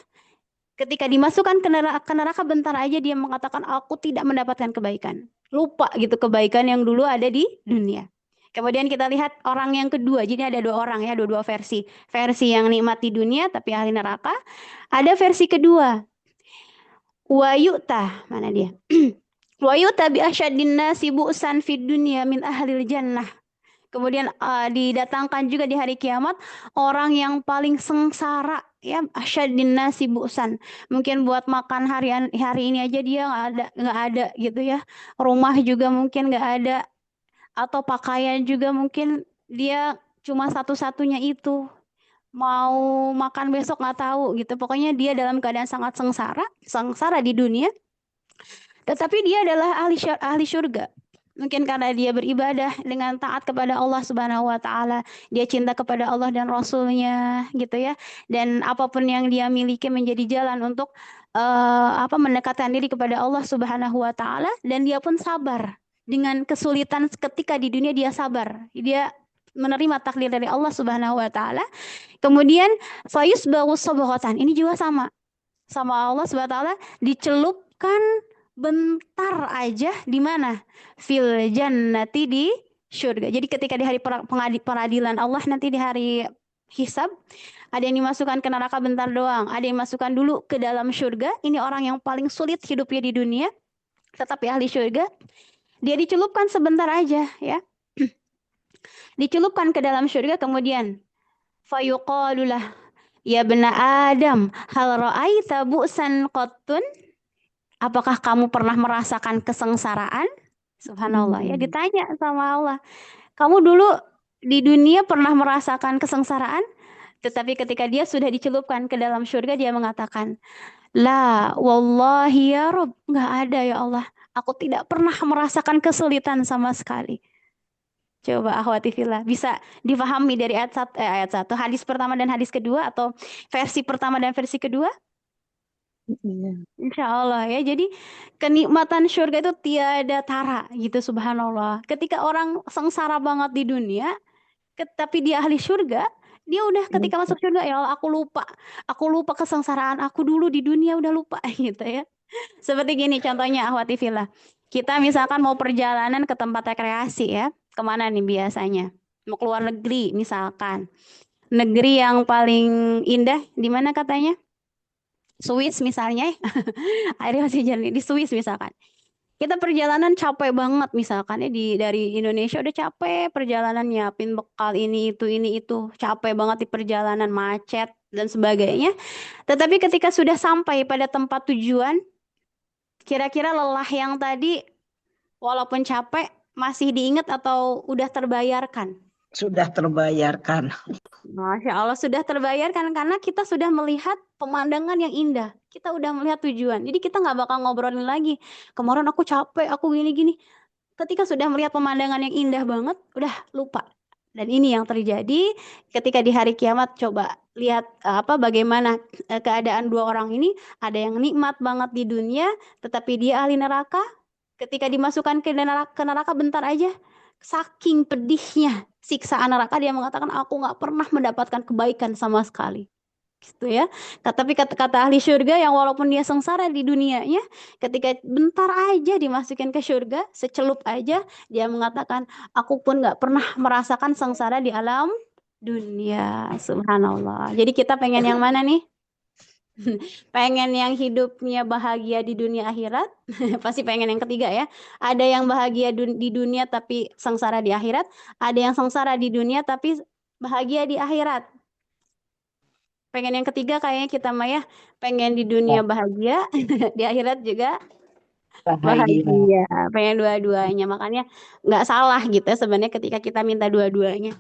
D: Ketika dimasukkan ke neraka bentar aja dia mengatakan aku tidak mendapatkan kebaikan. Lupa gitu kebaikan yang dulu ada di dunia. Kemudian kita lihat orang yang kedua. Jadi ada dua orang ya, dua versi. Versi yang nikmat di dunia tapi ahli neraka. Ada versi kedua. Wa yu'ta, mana dia? Wa yu'ta bi asyaddin nasi bu'san fid dunya min ahlil jannah. Kemudian didatangkan juga di hari kiamat orang yang paling sengsara, ya, asyaddin nasi bu'san. Mungkin buat makan hari ini aja dia nggak ada gitu ya. Rumah juga mungkin nggak ada, atau pakaian juga mungkin dia cuma satu-satunya itu. Mau makan besok nggak tahu gitu. Pokoknya dia dalam keadaan sangat sengsara di dunia. Tetapi dia adalah ahli syurga. Mungkin karena dia beribadah dengan taat kepada Allah Subhanahu wa taala, dia cinta kepada Allah dan Rasul-Nya gitu ya. Dan apapun yang dia miliki menjadi jalan untuk mendekatkan diri kepada Allah Subhanahu wa taala, dan dia pun sabar. Dengan kesulitan ketika di dunia dia sabar. Dia menerima takdir dari Allah Subhanahu wa taala. Kemudian fayusbahu sabghatan. Ini juga sama Allah Subhanahu wa taala, dicelupkan bentar aja di mana? Fil jannati, di surga. Jadi ketika di hari peradilan Allah nanti, di hari hisab, ada yang dimasukkan ke neraka bentar doang, ada yang masukkan dulu ke dalam surga. Ini orang yang paling sulit hidupnya di dunia, tetapi ahli surga. Dia dicelupkan sebentar aja, ya. Dicelupkan ke dalam surga, kemudian fayuqalulah, ya bena Adam, hal ra'aita bu'san qattun? Apakah kamu pernah merasakan kesengsaraan? Subhanallah, ya, ditanya sama Allah. Kamu dulu di dunia pernah merasakan kesengsaraan? Tetapi ketika dia sudah dicelupkan ke dalam surga, dia mengatakan, la wallahi ya Rabb, nggak ada ya Allah. Aku tidak pernah merasakan kesulitan sama sekali. Coba akhwati fillah, bisa difahami dari ayat 1, hadis pertama dan hadis kedua, atau versi pertama dan versi kedua? Insya Allah ya. Jadi kenikmatan surga itu tiada tara gitu, subhanallah. Ketika orang sengsara banget di dunia, tapi dia ahli surga, dia udah ketika masuk surga, ya Allah, aku lupa kesengsaraan aku dulu di dunia, udah lupa gitu ya. Seperti gini contohnya akhwati fillah. Kita misalkan mau perjalanan ke tempat rekreasi ya. Kemana nih biasanya? Mau keluar negeri misalkan. Negeri yang paling indah di mana katanya? Swiss misalnya. Akhirnya masih jalan di Swiss misalkan. Kita perjalanan capek banget misalkan ya, dari Indonesia udah capek perjalanan, nyiapin bekal ini itu, capek banget di perjalanan, macet dan sebagainya. Tetapi ketika sudah sampai pada tempat tujuan, kira-kira lelah yang tadi walaupun capek masih diingat atau udah terbayarkan?
B: Sudah terbayarkan.
D: Masya Allah, sudah terbayarkan karena kita sudah melihat pemandangan yang indah. Kita udah melihat tujuan. Jadi kita nggak bakal ngobrolin lagi, kemarin aku capek, aku gini-gini. Ketika sudah melihat pemandangan yang indah banget, udah lupa. Dan ini yang terjadi ketika di hari kiamat. Coba lihat bagaimana keadaan dua orang ini. Ada yang nikmat banget di dunia, tetapi dia ahli neraka. Ketika dimasukkan ke neraka bentar aja, saking pedihnya siksaan neraka, dia mengatakan aku nggak pernah mendapatkan kebaikan sama sekali. Gitu ya. Tapi kata ahli surga yang walaupun dia sengsara di dunianya, ketika bentar aja dimasukin ke surga, secelup aja, dia mengatakan aku pun nggak pernah merasakan sengsara di alam dunia. Subhanallah. Jadi kita pengen yang mana nih? Pengen yang hidupnya bahagia di dunia akhirat? Pasti pengen yang ketiga ya. Ada yang bahagia di dunia tapi sengsara di akhirat, ada yang sengsara di dunia tapi bahagia di akhirat. Pengen yang ketiga kayaknya kita mah ya, pengen di dunia bahagia, di akhirat juga
B: Bahagia.
D: bahagia. Pengen dua-duanya, makanya nggak salah gitu ya sebenarnya ketika kita minta dua-duanya.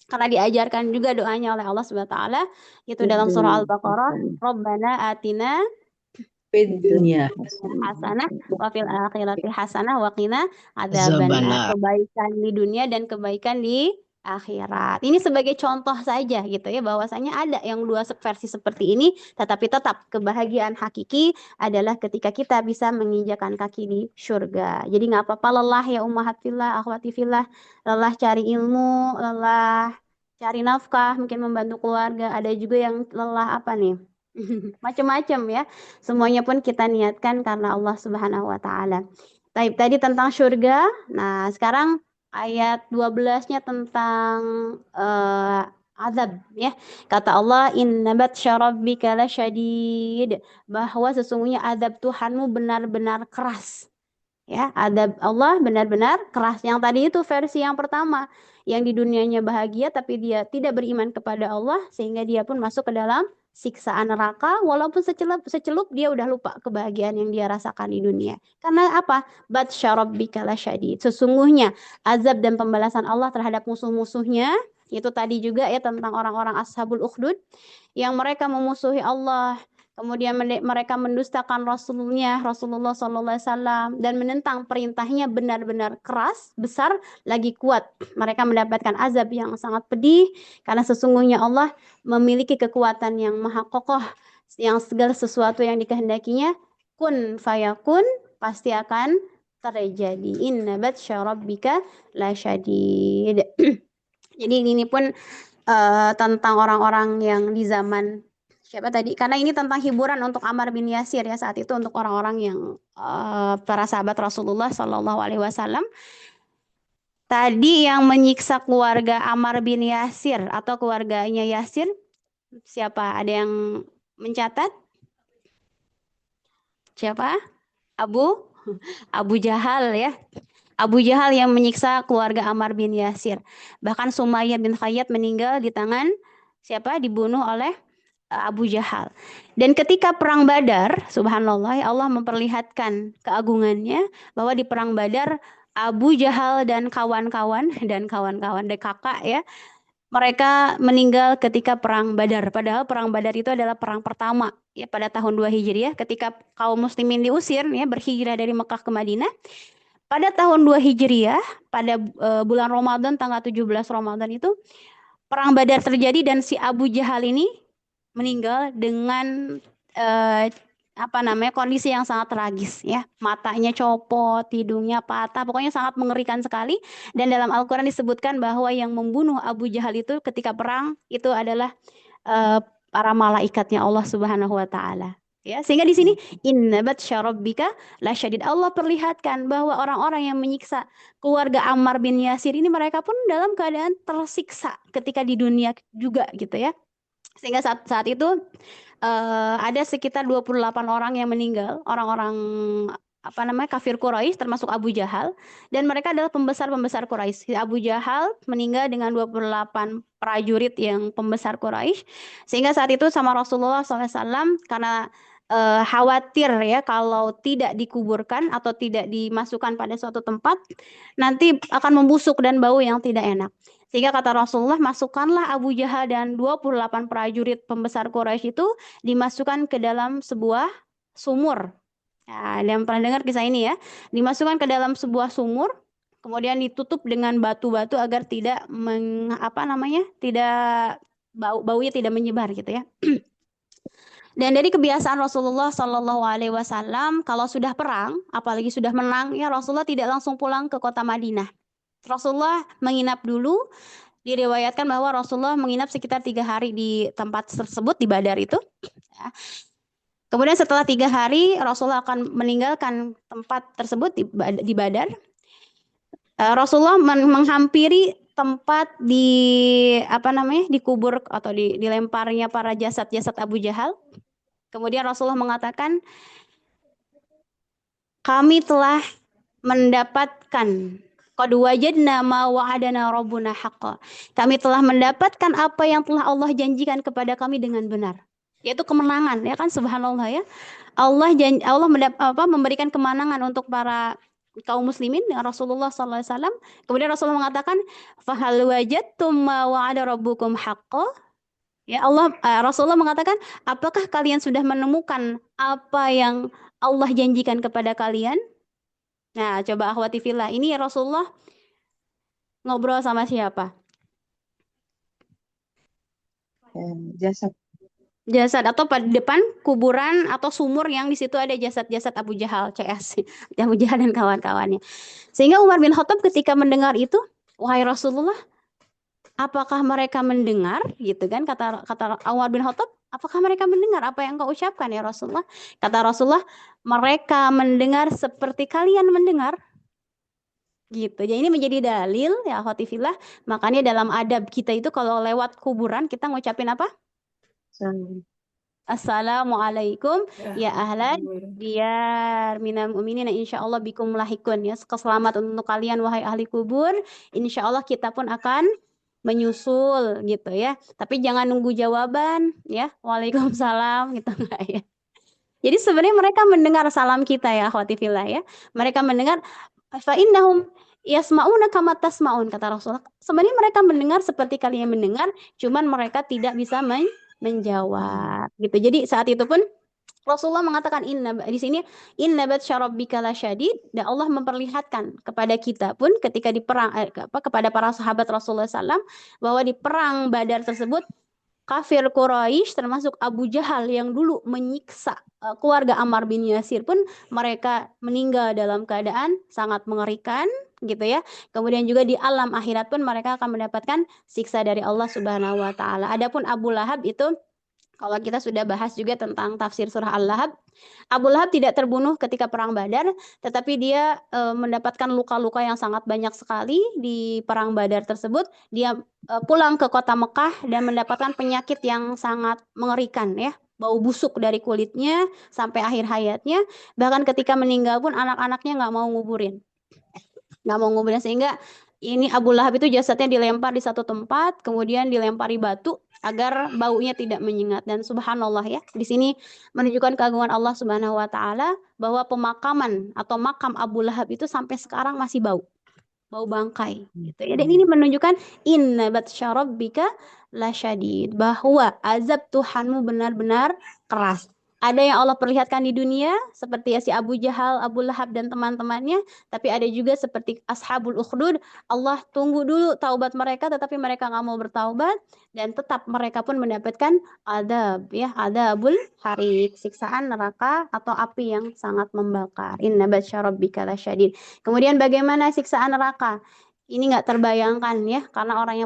D: Karena diajarkan juga doanya oleh Allah Subhanahu wa taala, itu dalam surah Al-Baqarah, Rabbana atina
B: Dunia
D: hasanah wa fil akhirati hasanah wa qina adzabannar. Kebaikan di dunia dan kebaikan di akhirat. Ini sebagai contoh saja gitu ya, bahwasanya ada yang dua versi seperti ini, tetapi tetap kebahagiaan hakiki adalah ketika kita bisa menginjakan kaki di surga. Jadi nggak apa-apa lelah ya ummahat fillah, akhwati fillah, lelah cari ilmu, lelah cari nafkah, mungkin membantu keluarga, ada juga yang lelah apa nih? Macam-macam ya. Semuanya pun kita niatkan karena Allah Subhanahu wa taala. Tadi tentang surga. Nah, sekarang ayat 12-nya tentang azab ya. Kata Allah, inna batsya rabbika lasyadid, bahwa sesungguhnya azab Tuhanmu benar-benar keras. Ya, adab Allah benar-benar keras. Yang tadi itu versi yang pertama, yang di dunianya bahagia tapi dia tidak beriman kepada Allah sehingga dia pun masuk ke dalam siksaan neraka, walaupun secelup dia udah lupa kebahagiaan yang dia rasakan di dunia. Karena apa? Batsya rabbika lasyadid. Sesungguhnya azab dan pembalasan Allah terhadap musuh-musuhnya, itu tadi juga ya tentang orang-orang ashabul ukhdud yang mereka memusuhi Allah, kemudian mereka mendustakan Rasulullah SAW, dan menentang perintahnya benar-benar keras, besar, lagi kuat. Mereka mendapatkan azab yang sangat pedih, karena sesungguhnya Allah memiliki kekuatan yang maha kokoh, yang segala sesuatu yang dikehendakinya, kun fayakun, pasti akan terjadi. Inna batsya rabbika lasyadid. Jadi ini pun tentang orang-orang yang di zaman siapa tadi? Karena ini tentang hiburan untuk Ammar bin Yasir ya saat itu, untuk orang-orang yang para sahabat Rasulullah Shallallahu Alaihi Wasallam. Tadi yang menyiksa keluarga Ammar bin Yasir atau keluarganya Yasir, siapa? Ada yang mencatat? Siapa? Abu Jahal ya. Abu Jahal yang menyiksa keluarga Ammar bin Yasir. Bahkan Sumayyah bin Khayyat meninggal di tangan siapa? Dibunuh oleh Abu Jahal. Dan ketika perang Badar, subhanallah, Allah memperlihatkan keagungannya bahwa di perang Badar Abu Jahal dan kawan-kawan kakak ya, mereka meninggal ketika perang Badar. Padahal perang Badar itu adalah perang pertama ya pada tahun 2 Hijriah, ketika kaum muslimin diusir ya, berhijrah dari Mekah ke Madinah. Pada tahun 2 Hijriah, pada bulan Ramadan, tanggal 17 Ramadan itu, perang Badar terjadi dan si Abu Jahal ini meninggal dengan kondisi yang sangat tragis ya. Matanya copot, hidungnya patah, pokoknya sangat mengerikan sekali. Dan dalam Al-Quran disebutkan bahwa yang membunuh Abu Jahal itu ketika perang itu adalah para malaikatnya Allah Subhanahu wa taala. Ya, sehingga di sini inna batsya rabbika lasyadid. Allah perlihatkan bahwa orang-orang yang menyiksa keluarga Ammar bin Yasir ini, mereka pun dalam keadaan tersiksa ketika di dunia juga gitu ya. Sehingga saat itu ada sekitar 28 orang yang meninggal, orang-orang kafir Quraisy, termasuk Abu Jahal, dan mereka adalah pembesar-pembesar Quraisy. Abu Jahal meninggal dengan 28 prajurit yang pembesar Quraisy, sehingga saat itu sama Rasulullah SAW, karena khawatir ya kalau tidak dikuburkan atau tidak dimasukkan pada suatu tempat, nanti akan membusuk dan bau yang tidak enak. Sehingga kata Rasulullah, masukkanlah Abu Jahal dan 28 prajurit pembesar Quraisy itu dimasukkan ke dalam sebuah sumur. Nah, ada yang pernah dengar kisah ini ya? Dimasukkan ke dalam sebuah sumur, kemudian ditutup dengan batu-batu agar tidak baunya tidak menyebar gitu ya. Dan dari kebiasaan Rasulullah Shallallahu Alaihi Wasallam, kalau sudah perang, apalagi sudah menang, ya Rasulullah tidak langsung pulang ke kota Madinah. Rasulullah menginap dulu. Diriwayatkan bahwa Rasulullah menginap sekitar 3 hari di tempat tersebut di Badar itu. Ya. Kemudian setelah 3 hari Rasulullah akan meninggalkan tempat tersebut di Badar. Rasulullah menghampiri tempat dikubur atau dilemparnya para jasad-jasad Abu Jahal. Kemudian Rasulullah mengatakan, kami telah mendapatkan qad wajadna ma wa'adana rabbuna haqqa. Kami telah mendapatkan apa yang telah Allah janjikan kepada kami dengan benar, yaitu kemenangan, ya kan, subhanallah ya. Allah memberikan kemenangan untuk para kaum muslimin dengan Rasulullah SAW. Kemudian Rasulullah mengatakan, fahal wajadtum ma wa'ada rabbukum haqqa. Ya Rasulullah mengatakan, apakah kalian sudah menemukan apa yang Allah janjikan kepada kalian? Nah, coba akhwati fillah, ini Rasulullah ngobrol sama siapa?
B: Jasad.
D: Jasad, atau pada depan kuburan atau sumur yang di situ ada jasad-jasad Abu Jahal, CS, Abu Jahal dan kawan-kawannya. Sehingga Umar bin Khattab ketika mendengar itu, wahai Rasulullah, apakah mereka mendengar? Gitu kan, kata Umar bin Khattab, apakah mereka mendengar apa yang kau ucapkan ya Rasulullah? Kata Rasulullah, mereka mendengar seperti kalian mendengar. Gitu. Jadi ini menjadi dalil ya akhwati fillah. Makanya dalam adab kita itu kalau lewat kuburan kita ngucapin apa? Assalamualaikum ya ahlan diyar minal mu'minin insyaallah bikum lahikun, ya. Keselamatan untuk kalian wahai ahli kubur. Insyaallah kita pun akan menyusul gitu ya. Tapi jangan nunggu jawaban ya. Waalaikumsalam gitu enggak ya. Jadi sebenarnya mereka mendengar salam kita ya akhwati fillah ya. Mereka mendengar, fa innahum yasma'una kama tasma'un, kata Rasulullah. Sebenarnya mereka mendengar seperti kalian mendengar, cuman mereka tidak bisa menjawab gitu. Jadi saat itu pun Rasulullah mengatakan di sini inna batsya rabbika lasyadid, dan Allah memperlihatkan kepada kita pun ketika di perang kepada para sahabat Rasulullah SAW bahwa di perang Badar tersebut kafir Quraisy termasuk Abu Jahal yang dulu menyiksa keluarga Ammar bin Yasir pun mereka meninggal dalam keadaan sangat mengerikan gitu ya. Kemudian juga di alam akhirat pun mereka akan mendapatkan siksa dari Allah Subhanahu wa taala. Adapun Abu Lahab itu, kalau kita sudah bahas juga tentang tafsir surah Al-Lahab, Abu Lahab tidak terbunuh ketika perang Badar, tetapi dia mendapatkan luka-luka yang sangat banyak sekali di perang Badar tersebut. Dia pulang ke kota Mekah dan mendapatkan penyakit yang sangat mengerikan ya. Bau busuk dari kulitnya sampai akhir hayatnya. Bahkan ketika meninggal pun anak-anaknya nggak mau nguburin. Sehingga ini Abu Lahab itu jasadnya dilempar di satu tempat, kemudian dilempari batu agar baunya tidak menyengat. Dan subhanallah ya, di sini menunjukkan keagungan Allah Subhanahu wa taala bahwa pemakaman atau makam Abu Lahab itu sampai sekarang masih bau bangkai gitu ya. Dan ini menunjukkan inna batsya rabbika lasyadid, bahwa azab Tuhanmu benar-benar keras. Ada yang Allah perlihatkan di dunia seperti si Abu Jahal, Abu Lahab dan teman-temannya, tapi ada juga seperti Ashabul Ukhdud. Allah tunggu dulu taubat mereka, tetapi mereka nggak mau bertaubat dan tetap mereka pun mendapatkan adab ya, adabul harik, siksaan neraka atau api yang sangat membakar. Inna batsya rabbika lasyadid. Kemudian bagaimana siksaan neraka? Ini nggak terbayangkan ya, karena orang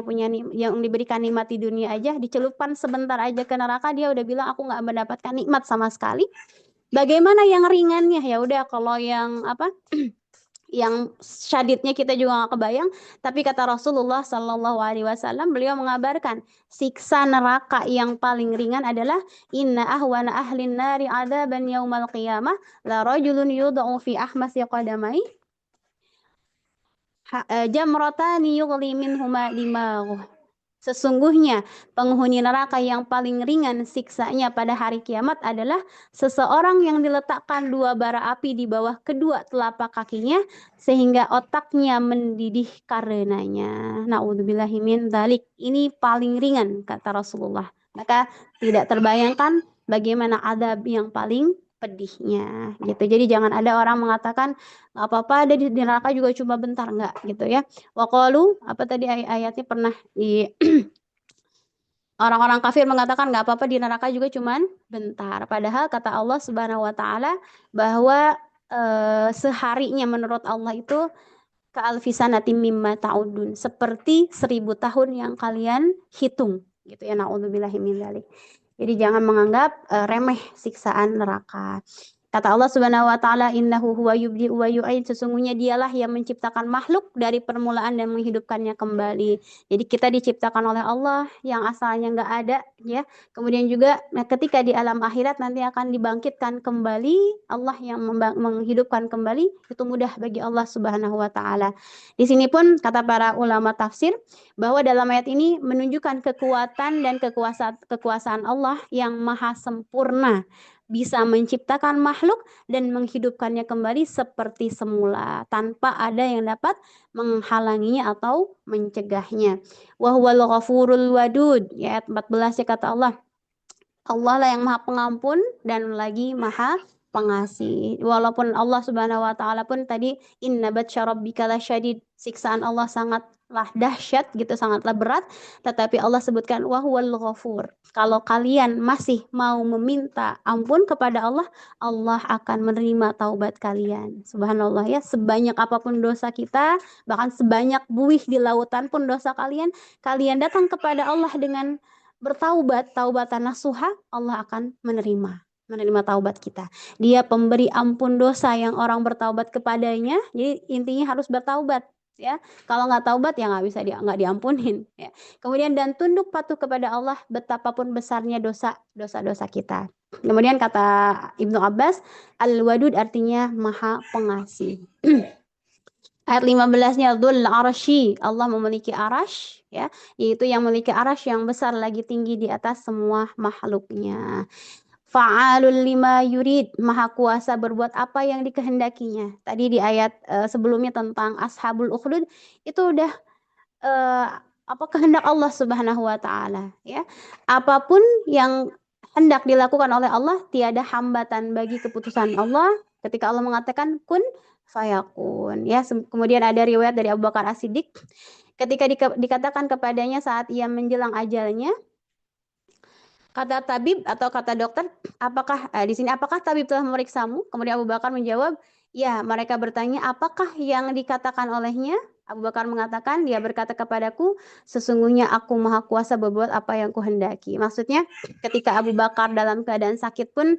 D: yang diberikan nikmat di dunia aja, dicelupkan sebentar aja ke neraka, dia udah bilang aku nggak mendapatkan nikmat sama sekali. Bagaimana yang ringannya? Ya udah, kalau yang yang syadidnya kita juga nggak kebayang. Tapi kata Rasulullah Sallallahu Alaihi Wasallam, beliau mengabarkan siksa neraka yang paling ringan adalah inna ahwana ahlin nari adaban yaumal qiyamah la rajulun yud'u fi ahmasi qadamai jamratani yughli minhuma dimaghuh. Sesungguhnya penghuni neraka yang paling ringan siksanya pada hari kiamat adalah seseorang yang diletakkan 2 bara api di bawah kedua telapak kakinya sehingga otaknya mendidih karenanya. Na'udzubillahi min dzalik. Ini paling ringan kata Rasulullah. Maka tidak terbayangkan bagaimana adab yang paling pedihnya gitu. Jadi jangan ada orang mengatakan nggak apa-apa ada di neraka juga cuma bentar, enggak gitu ya. Waqalu, apa tadi ayatnya pernah di orang-orang kafir mengatakan nggak apa-apa di neraka juga cuman bentar. Padahal kata Allah Subhanahu wa taala bahwa seharinya menurut Allah itu ka'alfi sanatin mimma ta'udun, seperti 1000 tahun yang kalian hitung gitu ya. Na'udzubillahi min dzalik. Jadi jangan menganggap remeh siksaan neraka. Kata Allah Subhanahu wa taala, innahu huwa yubdi'u wa yu'id, sesungguhnya dialah yang menciptakan makhluk dari permulaan dan menghidupkannya kembali. Jadi kita diciptakan oleh Allah yang asalnya nggak ada ya. Kemudian juga ketika di alam akhirat nanti akan dibangkitkan kembali, Allah yang menghidupkan kembali, itu mudah bagi Allah Subhanahu wa taala. Di sini pun kata para ulama tafsir bahwa dalam ayat ini menunjukkan kekuatan dan kekuasaan Allah yang maha sempurna, bisa menciptakan makhluk dan menghidupkannya kembali seperti semula tanpa ada yang dapat menghalanginya atau mencegahnya. Wa huwal ghafurul wadud, ya, ayat 14 ya, kata Allah, Allah lah yang maha pengampun dan lagi maha pengasih. Walaupun Allah Subhanahu wa taala pun tadi inna batsya rabbika lasyadid, siksaan Allah sangatlah dahsyat gitu, sangatlah berat, tetapi Allah sebutkan wa huwal ghafur. Kalau kalian masih mau meminta ampun kepada Allah, Allah akan menerima taubat kalian. Subhanallah ya, sebanyak apapun dosa kita, bahkan sebanyak buih di lautan pun dosa kalian, kalian datang kepada Allah dengan bertaubat, taubatan nasuha, Allah akan menerima taubat kita. Dia pemberi ampun dosa yang orang bertaubat kepadanya. Jadi intinya harus bertaubat ya. Kalau nggak taubat ya nggak diampunin ya. Kemudian dan tunduk patuh kepada Allah betapapun besarnya dosa kita. Kemudian kata Ibnu Abbas, Al-Wadud artinya maha pengasih. Ayat 15-nya Dzul Arsy, Allah memiliki arash ya, yaitu yang memiliki arash yang besar lagi tinggi di atas semua makhluknya. Fa'alul lima yurid, maha kuasa berbuat apa yang dikehendakinya. Tadi di ayat sebelumnya tentang Ashabul Ukhdud itu udah kehendak Allah Subhanahu wa taala ya. Apapun yang hendak dilakukan oleh Allah, tiada hambatan bagi keputusan Allah. Ketika Allah mengatakan kun fayakun ya. Kemudian ada riwayat dari Abu Bakar As-Siddiq ketika dikatakan kepadanya saat ia menjelang ajalnya, kata tabib atau kata dokter, apakah di sini apakah tabib telah memeriksamu? Kemudian Abu Bakar menjawab, ya. Mereka bertanya, apakah yang dikatakan olehnya? Abu Bakar mengatakan, dia berkata kepadaku, sesungguhnya aku maha kuasa berbuat apa yang kuhendaki. Maksudnya ketika Abu Bakar dalam keadaan sakit pun,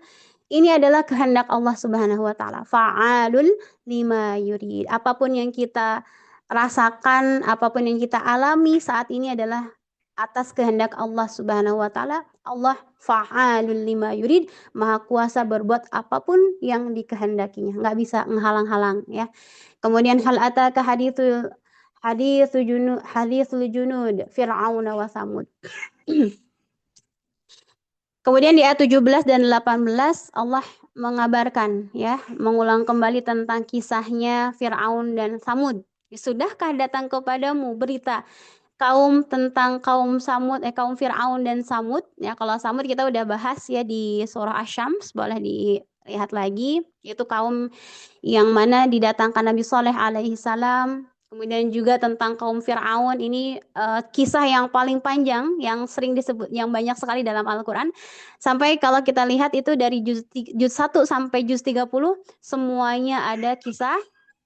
D: ini adalah kehendak Allah Subhanahu wa taala. Fa'alul lima yurid. Apapun yang kita rasakan, apapun yang kita alami saat ini adalah atas kehendak Allah Subhanahu wa taala. Allah fa'alul lima yurid, maha kuasa berbuat apapun yang dikehendakinya, nggak bisa menghalang-halang ya. Kemudian hal ataka haditsul junud Fir'aun wa Samud. Kemudian di ayat 17 dan 18 Allah mengabarkan ya, mengulang kembali tentang kisahnya Fir'aun dan Samud. Sudahkah datang kepadamu berita tentang kaum Samud, kaum Fir'aun dan Samud ya. Kalau Samud kita udah bahas ya di surah Asy-Syams, boleh dilihat lagi. Itu kaum yang mana didatangkan Nabi Shalih alaihi salam. Kemudian juga tentang kaum Fir'aun, ini kisah yang paling panjang, yang sering disebut, yang banyak sekali dalam Al-Quran. Sampai kalau kita lihat itu dari juz 1 sampai juz 30, semuanya ada kisah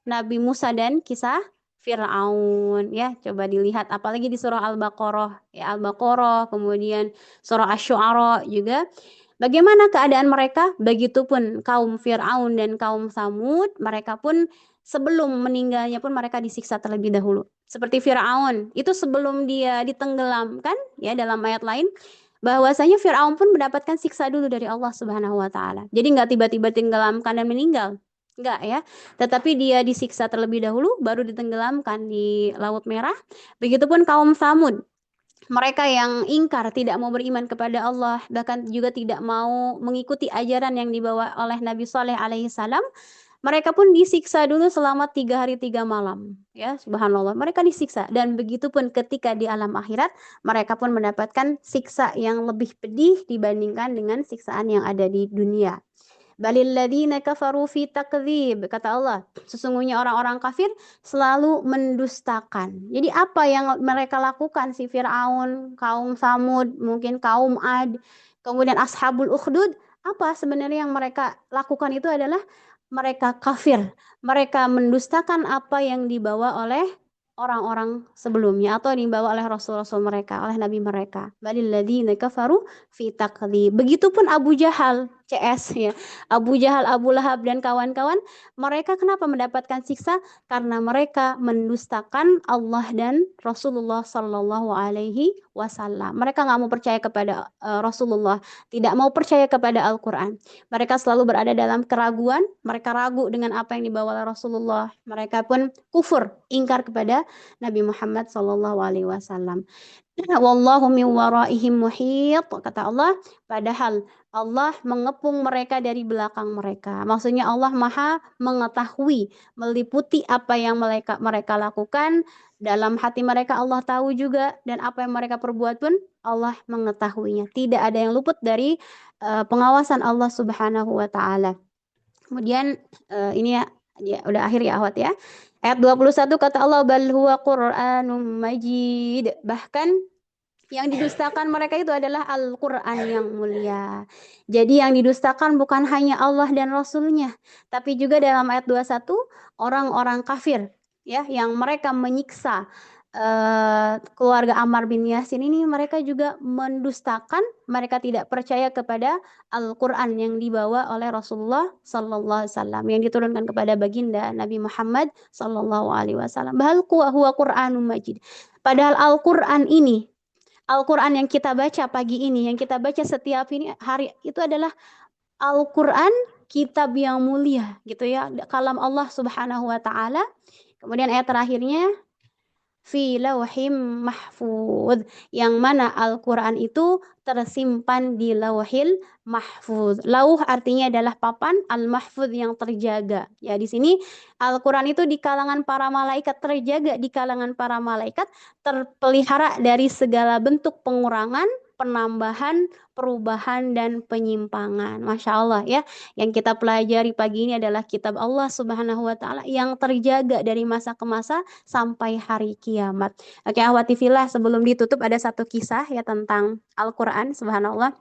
D: Nabi Musa dan kisah Fir'aun ya. Coba dilihat apalagi di surah Al-Baqarah ya, Al-Baqarah, kemudian surah Asy-Syu'ara juga. Bagaimana keadaan mereka? Begitupun kaum Fir'aun dan kaum Samud, mereka pun sebelum meninggalnya pun mereka disiksa terlebih dahulu. Seperti Fir'aun, itu sebelum dia ditenggelamkan ya, dalam ayat lain bahwasanya Fir'aun pun mendapatkan siksa dulu dari Allah Subhanahu wa taala. Jadi nggak tiba-tiba tenggelamkan dan meninggal. Enggak ya, tetapi dia disiksa terlebih dahulu baru ditenggelamkan di Laut Merah. Begitupun kaum Samud, mereka yang ingkar, tidak mau beriman kepada Allah, bahkan juga tidak mau mengikuti ajaran yang dibawa oleh Nabi Shalih alaihi salam. Mereka pun disiksa dulu selama 3 hari 3 malam ya, subhanallah, mereka disiksa. Dan begitupun ketika di alam akhirat, mereka pun mendapatkan siksa yang lebih pedih dibandingkan dengan siksaan yang ada di dunia. Balil ladzina kafaru fi takdzib, kata Allah, sesungguhnya orang-orang kafir selalu mendustakan. Jadi apa yang mereka lakukan, si Fir'aun, kaum Samud, mungkin kaum Ad, kemudian Ashabul Ukhdud, apa sebenarnya yang mereka lakukan itu adalah mereka kafir. Mereka mendustakan apa yang dibawa oleh orang-orang sebelumnya atau yang dibawa oleh rasul-rasul mereka, oleh nabi mereka. Balil ladzina kafaru fi taqlib. Begitupun Abu Jahal, CS ya. Abu Jahal, Abu Lahab dan kawan-kawan, mereka kenapa mendapatkan siksa? Karena mereka mendustakan Allah dan Rasulullah Sallallahu Alaihi Wasallam. Mereka nggak mau percaya kepada Rasulullah, tidak mau percaya kepada Al-Quran. Mereka selalu berada dalam keraguan, mereka ragu dengan apa yang dibawa oleh Rasulullah. Mereka pun kufur, ingkar kepada Nabi Muhammad Sallallahu Alaihi Wasallam. Wallahu min waraihim muhit, kata Allah, padahal Allah mengepung mereka dari belakang mereka. Maksudnya Allah Maha mengetahui, meliputi apa yang mereka lakukan. Dalam hati mereka Allah tahu juga, dan apa yang mereka perbuat pun Allah mengetahuinya. Tidak ada yang luput dari pengawasan Allah Subhanahu wa taala. Kemudian ini ya udah akhir ya Ahwat ya. Ayat 21 kata Allah, bal huwa Qur'anum Majid. Bahkan yang didustakan mereka itu adalah Al-Quran yang mulia. Jadi yang didustakan bukan hanya Allah dan Rasulnya, tapi juga dalam ayat 21 orang-orang kafir ya, yang mereka menyiksa keluarga Ammar bin Yasir ini, mereka juga mendustakan, mereka tidak percaya kepada Al-Quran yang dibawa oleh Rasulullah Sallallahu Alaihi Wasallam, yang diturunkan kepada baginda Nabi Muhammad Sallallahu Alaihi Wasallam. Bahal huwa Qur'anum Majid. Padahal Al-Quran ini, Al-Quran yang kita baca pagi ini, yang kita baca setiap hari, itu adalah Al-Quran, kitab yang mulia gitu ya, kalam Allah Subhanahu wa taala. Kemudian ayat terakhirnya fi lauhim mahfuz, yang mana Al-Quran itu tersimpan di lauhil mahfuz. Lauh artinya adalah papan, al-mahfuz yang terjaga. Ya, di sini Al-Quran itu di kalangan para malaikat, terjaga di kalangan para malaikat, terpelihara dari segala bentuk pengurangan, penambahan, perubahan, dan penyimpangan. Masya Allah ya. Yang kita pelajari pagi ini adalah kitab Allah Subhanahu wa taala yang terjaga dari masa ke masa sampai hari kiamat. Oke, ahwati fillah, sebelum ditutup ada satu kisah ya tentang Al-Quran. Subhanallah.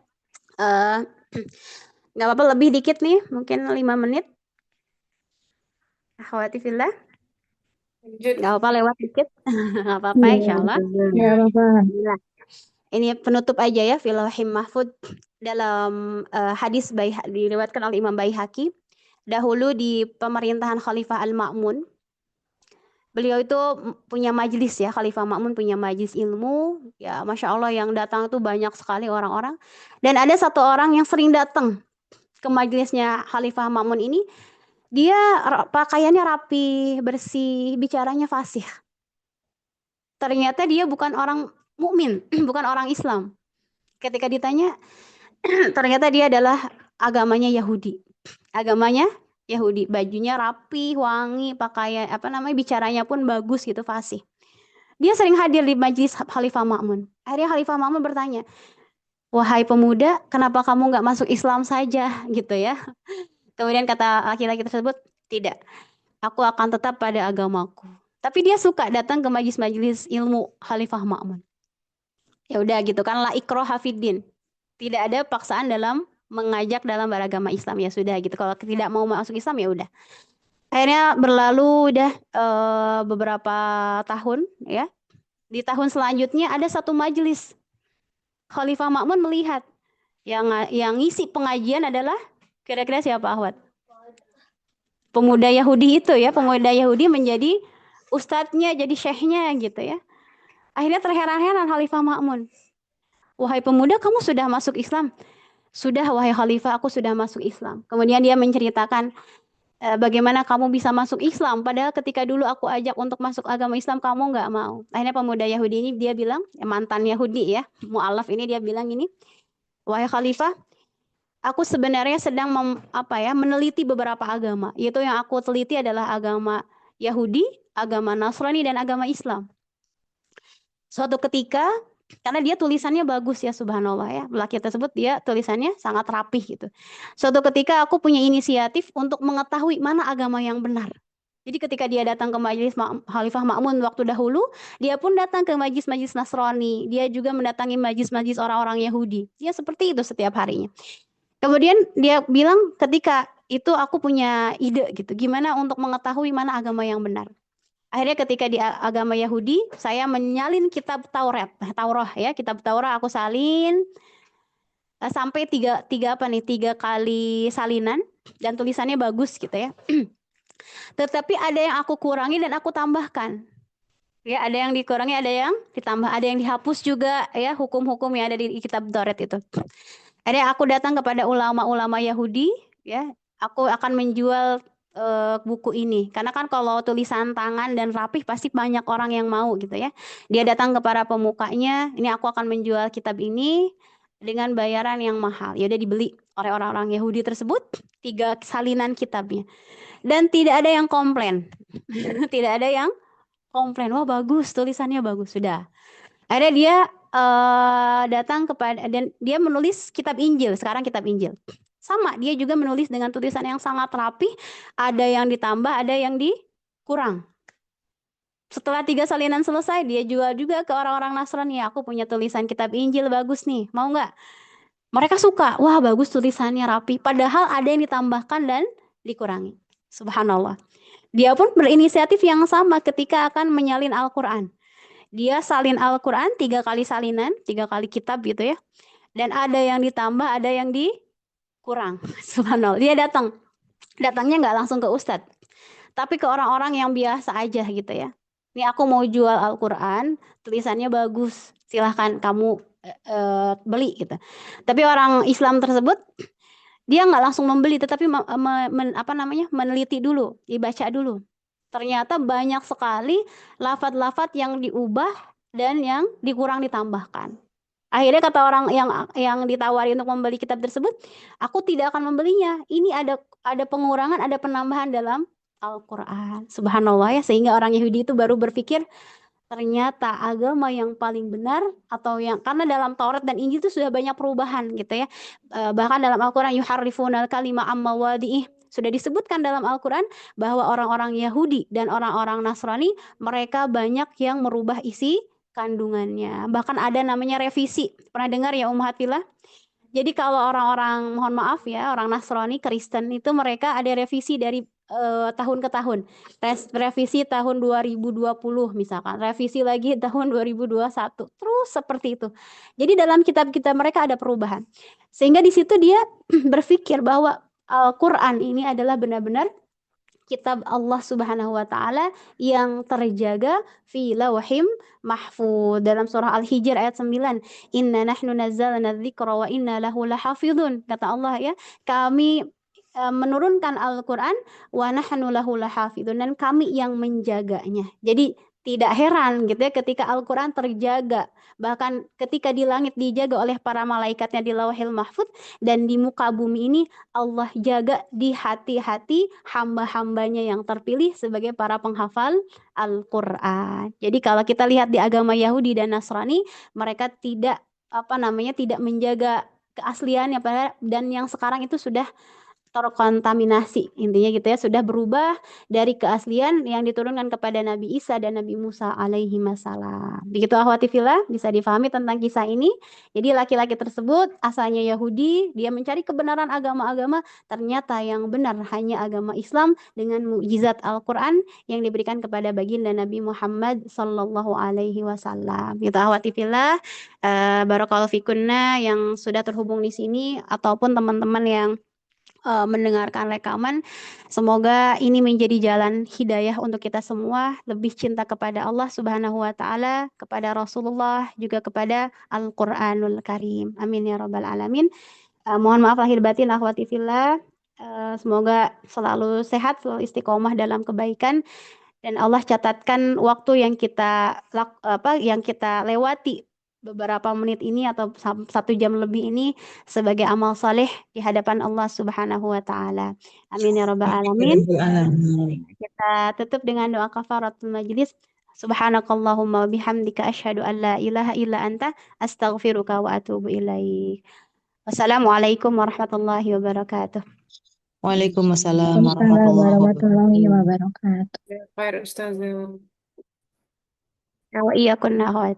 D: Nggak apa-apa lebih dikit nih, mungkin 5 menit. Ahwati fillah. Nggak apa-apa lewat dikit. Nggak apa-apa insya Allah.
B: Ya, Bapak.
D: Ini penutup aja ya, fil lauhim mahfuz. Dalam hadis diriwayatkan oleh Imam Baihaqi, dahulu di pemerintahan Khalifah Al-Ma'mun, beliau itu punya majelis ya, Khalifah Ma'mun punya majelis ilmu ya, Masya Allah, yang datang itu banyak sekali orang-orang. Dan ada satu orang yang sering datang ke majelisnya Khalifah Ma'mun ini, dia pakaiannya rapi, bersih, bicaranya fasih. Ternyata dia bukan orang mukmin, bukan orang Islam. Ketika ditanya, ternyata dia adalah agamanya Yahudi. Agamanya Yahudi, bajunya rapi, wangi, pakaian bicaranya pun bagus gitu, fasih. Dia sering hadir di majelis Khalifah Ma'mun. Akhirnya Khalifah Ma'mun bertanya, wahai pemuda, kenapa kamu nggak masuk Islam saja gitu ya? Kemudian kata laki-laki tersebut, tidak, aku akan tetap pada agamaku. Tapi dia suka datang ke majelis-majelis ilmu Khalifah Ma'mun. Ya udah gitu kan, la ikraha fiddin. Tidak ada paksaan dalam mengajak dalam beragama Islam, ya sudah gitu. Kalau tidak mau masuk Islam ya udah. Akhirnya berlalu udah beberapa tahun ya. Di tahun selanjutnya ada satu majelis. Khalifah Ma'mun melihat yang ngisi pengajian adalah kira-kira siapa, Ahwat? Pemuda Yahudi itu ya, pemuda Yahudi menjadi ustadznya, jadi syekhnya gitu ya. Akhirnya terheran-heran Khalifah Ma'mun. Wahai pemuda, kamu sudah masuk Islam? Sudah, wahai Khalifah, aku sudah masuk Islam. Kemudian dia menceritakan bagaimana kamu bisa masuk Islam, padahal ketika dulu aku ajak untuk masuk agama Islam, kamu nggak mau. Akhirnya pemuda Yahudi ini dia bilang, mantan Yahudi ya, mu'alaf ini, dia bilang gini, wahai Khalifah, aku sebenarnya sedang meneliti beberapa agama. Yaitu yang aku teliti adalah agama Yahudi, agama Nasrani, dan agama Islam. Suatu ketika, karena dia tulisannya bagus ya, subhanallah ya, laki tersebut dia tulisannya sangat rapih gitu. Suatu ketika aku punya inisiatif untuk mengetahui mana agama yang benar. Jadi ketika dia datang ke majelis Khalifah Ma'mun waktu dahulu, dia pun datang ke majelis-majelis Nasrani. Dia juga mendatangi majelis-majelis orang-orang Yahudi. Dia seperti itu setiap harinya. Kemudian dia bilang ketika itu aku punya ide gitu, gimana untuk mengetahui mana agama yang benar. Akhirnya ketika di agama Yahudi, saya menyalin kitab Taurah ya, kitab Taurah aku salin sampai tiga kali salinan dan tulisannya bagus gitu ya. Tetapi ada yang aku kurangi dan aku tambahkan. Ya, ada yang dikurangi, ada yang ditambah, ada yang dihapus juga ya, hukum-hukum yang ada di kitab Taurat itu. Akhirnya aku datang kepada ulama-ulama Yahudi ya, aku akan menjual buku ini karena kan kalau tulisan tangan dan rapih pasti banyak orang yang mau gitu ya. Dia datang ke para pemukanya, ini aku akan menjual kitab ini dengan bayaran yang mahal. Ya udah dibeli oleh orang-orang Yahudi tersebut 3 salinan kitabnya. Dan tidak ada yang komplain. Tidak ada yang komplain, wah bagus, tulisannya bagus, sudah. Akhirnya dia datang kepada, dan dia menulis kitab Injil, sekarang kitab Injil. Sama, dia juga menulis dengan tulisan yang sangat rapi, ada yang ditambah, ada yang dikurang. Setelah 3 salinan selesai, dia jual juga ke orang-orang Nasrani, aku punya tulisan kitab Injil bagus nih, mau nggak? Mereka suka, wah bagus tulisannya rapi, padahal ada yang ditambahkan dan dikurangi. Subhanallah. Dia pun berinisiatif yang sama ketika akan menyalin Al-Quran. Dia salin Al-Quran 3 kali salinan, 3 kali kitab gitu ya. Dan ada yang ditambah, ada yang dikurang. Subhanallah. Dia datangnya nggak langsung ke Ustadz, tapi ke orang-orang yang biasa aja gitu ya. Ini aku mau jual Al-Quran, tulisannya bagus, silahkan kamu beli gitu. Tapi orang Islam tersebut dia nggak langsung membeli, tetapi meneliti dulu, dibaca dulu. Ternyata banyak sekali lafaz-lafaz yang diubah dan yang dikurang ditambahkan. Akhirnya kata orang yang ditawari untuk membeli kitab tersebut, aku tidak akan membelinya. Ini ada pengurangan, ada penambahan dalam Al-Quran. Subhanallah ya, sehingga orang Yahudi itu baru berpikir ternyata agama yang paling benar atau yang, karena dalam Taurat dan Injil itu sudah banyak perubahan gitu ya. Bahkan dalam Al-Quran yuharrifunal kalima amma wadi'ih, sudah disebutkan dalam Al-Quran bahwa orang-orang Yahudi dan orang-orang Nasrani mereka banyak yang merubah isi kandungannya. Bahkan ada namanya revisi. Pernah dengar ya Ummahatillah? Jadi kalau orang-orang, mohon maaf ya, orang Nasrani, Kristen itu mereka ada revisi dari tahun ke tahun. Revisi tahun 2020 misalkan, revisi lagi tahun 2021. Terus seperti itu. Jadi dalam kitab-kitab mereka ada perubahan. Sehingga di situ dia berpikir bahwa Al-Quran ini adalah benar-benar kitab Allah Subhanahu wa taala yang terjaga fi lawhim mahfuz. Dalam surah Al-Hijr ayat 9, inna nahnu nazzalna dzikra wa inna lahu lahafizun. Kata Allah ya, kami menurunkan Al-Quran wa nahnu lahu lahafizun, dan kami yang menjaganya. Jadi tidak heran gitu ya ketika Al-Quran terjaga, bahkan ketika di langit dijaga oleh para malaikatnya di Lauhil Mahfuz, dan di muka bumi ini Allah jaga di hati-hati hamba-hambanya yang terpilih sebagai para penghafal Al-Quran. Jadi kalau kita lihat di agama Yahudi dan Nasrani, mereka tidak tidak menjaga keasliannya, dan yang sekarang itu sudah terkontaminasi, intinya gitu ya, sudah berubah dari keaslian yang diturunkan kepada Nabi Isa dan Nabi Musa alaihi wassalam. Begitu akhwati fillah, bisa difahami tentang kisah ini. Jadi laki-laki tersebut asalnya Yahudi, dia mencari kebenaran agama-agama, ternyata yang benar hanya agama Islam dengan mukjizat Al-Quran yang diberikan kepada baginda Nabi Muhammad sallallahu alaihi wasallam. Gitu akhwati fillah, barakallahu fikunna yang sudah terhubung di sini ataupun teman-teman yang mendengarkan rekaman. Semoga ini menjadi jalan hidayah untuk kita semua, lebih cinta kepada Allah Subhanahu wa taala, kepada Rasulullah, juga kepada Al-Qur'anul Karim. Amin ya rabbal alamin. Mohon maaf lahir batin akhwati fillah. Semoga selalu sehat, selalu istiqomah dalam kebaikan, dan Allah catatkan waktu yang kita lewati beberapa menit ini atau 1 jam lebih ini sebagai amal saleh di hadapan Allah Subhanahu wa taala. Amin ya rabbal alamin. Kita tutup dengan doa kafaratul majlis. Subhanakallahumma wa bihamdika asyhadu an la ilaha illa anta astaghfiruka wa atubu ilaik. Wassalamualaikum warahmatullahi wabarakatuh.
C: Waalaikumsalam
B: warahmatullahi wabarakatuh.
C: Khair Ustazah.
D: Wa iyyakunna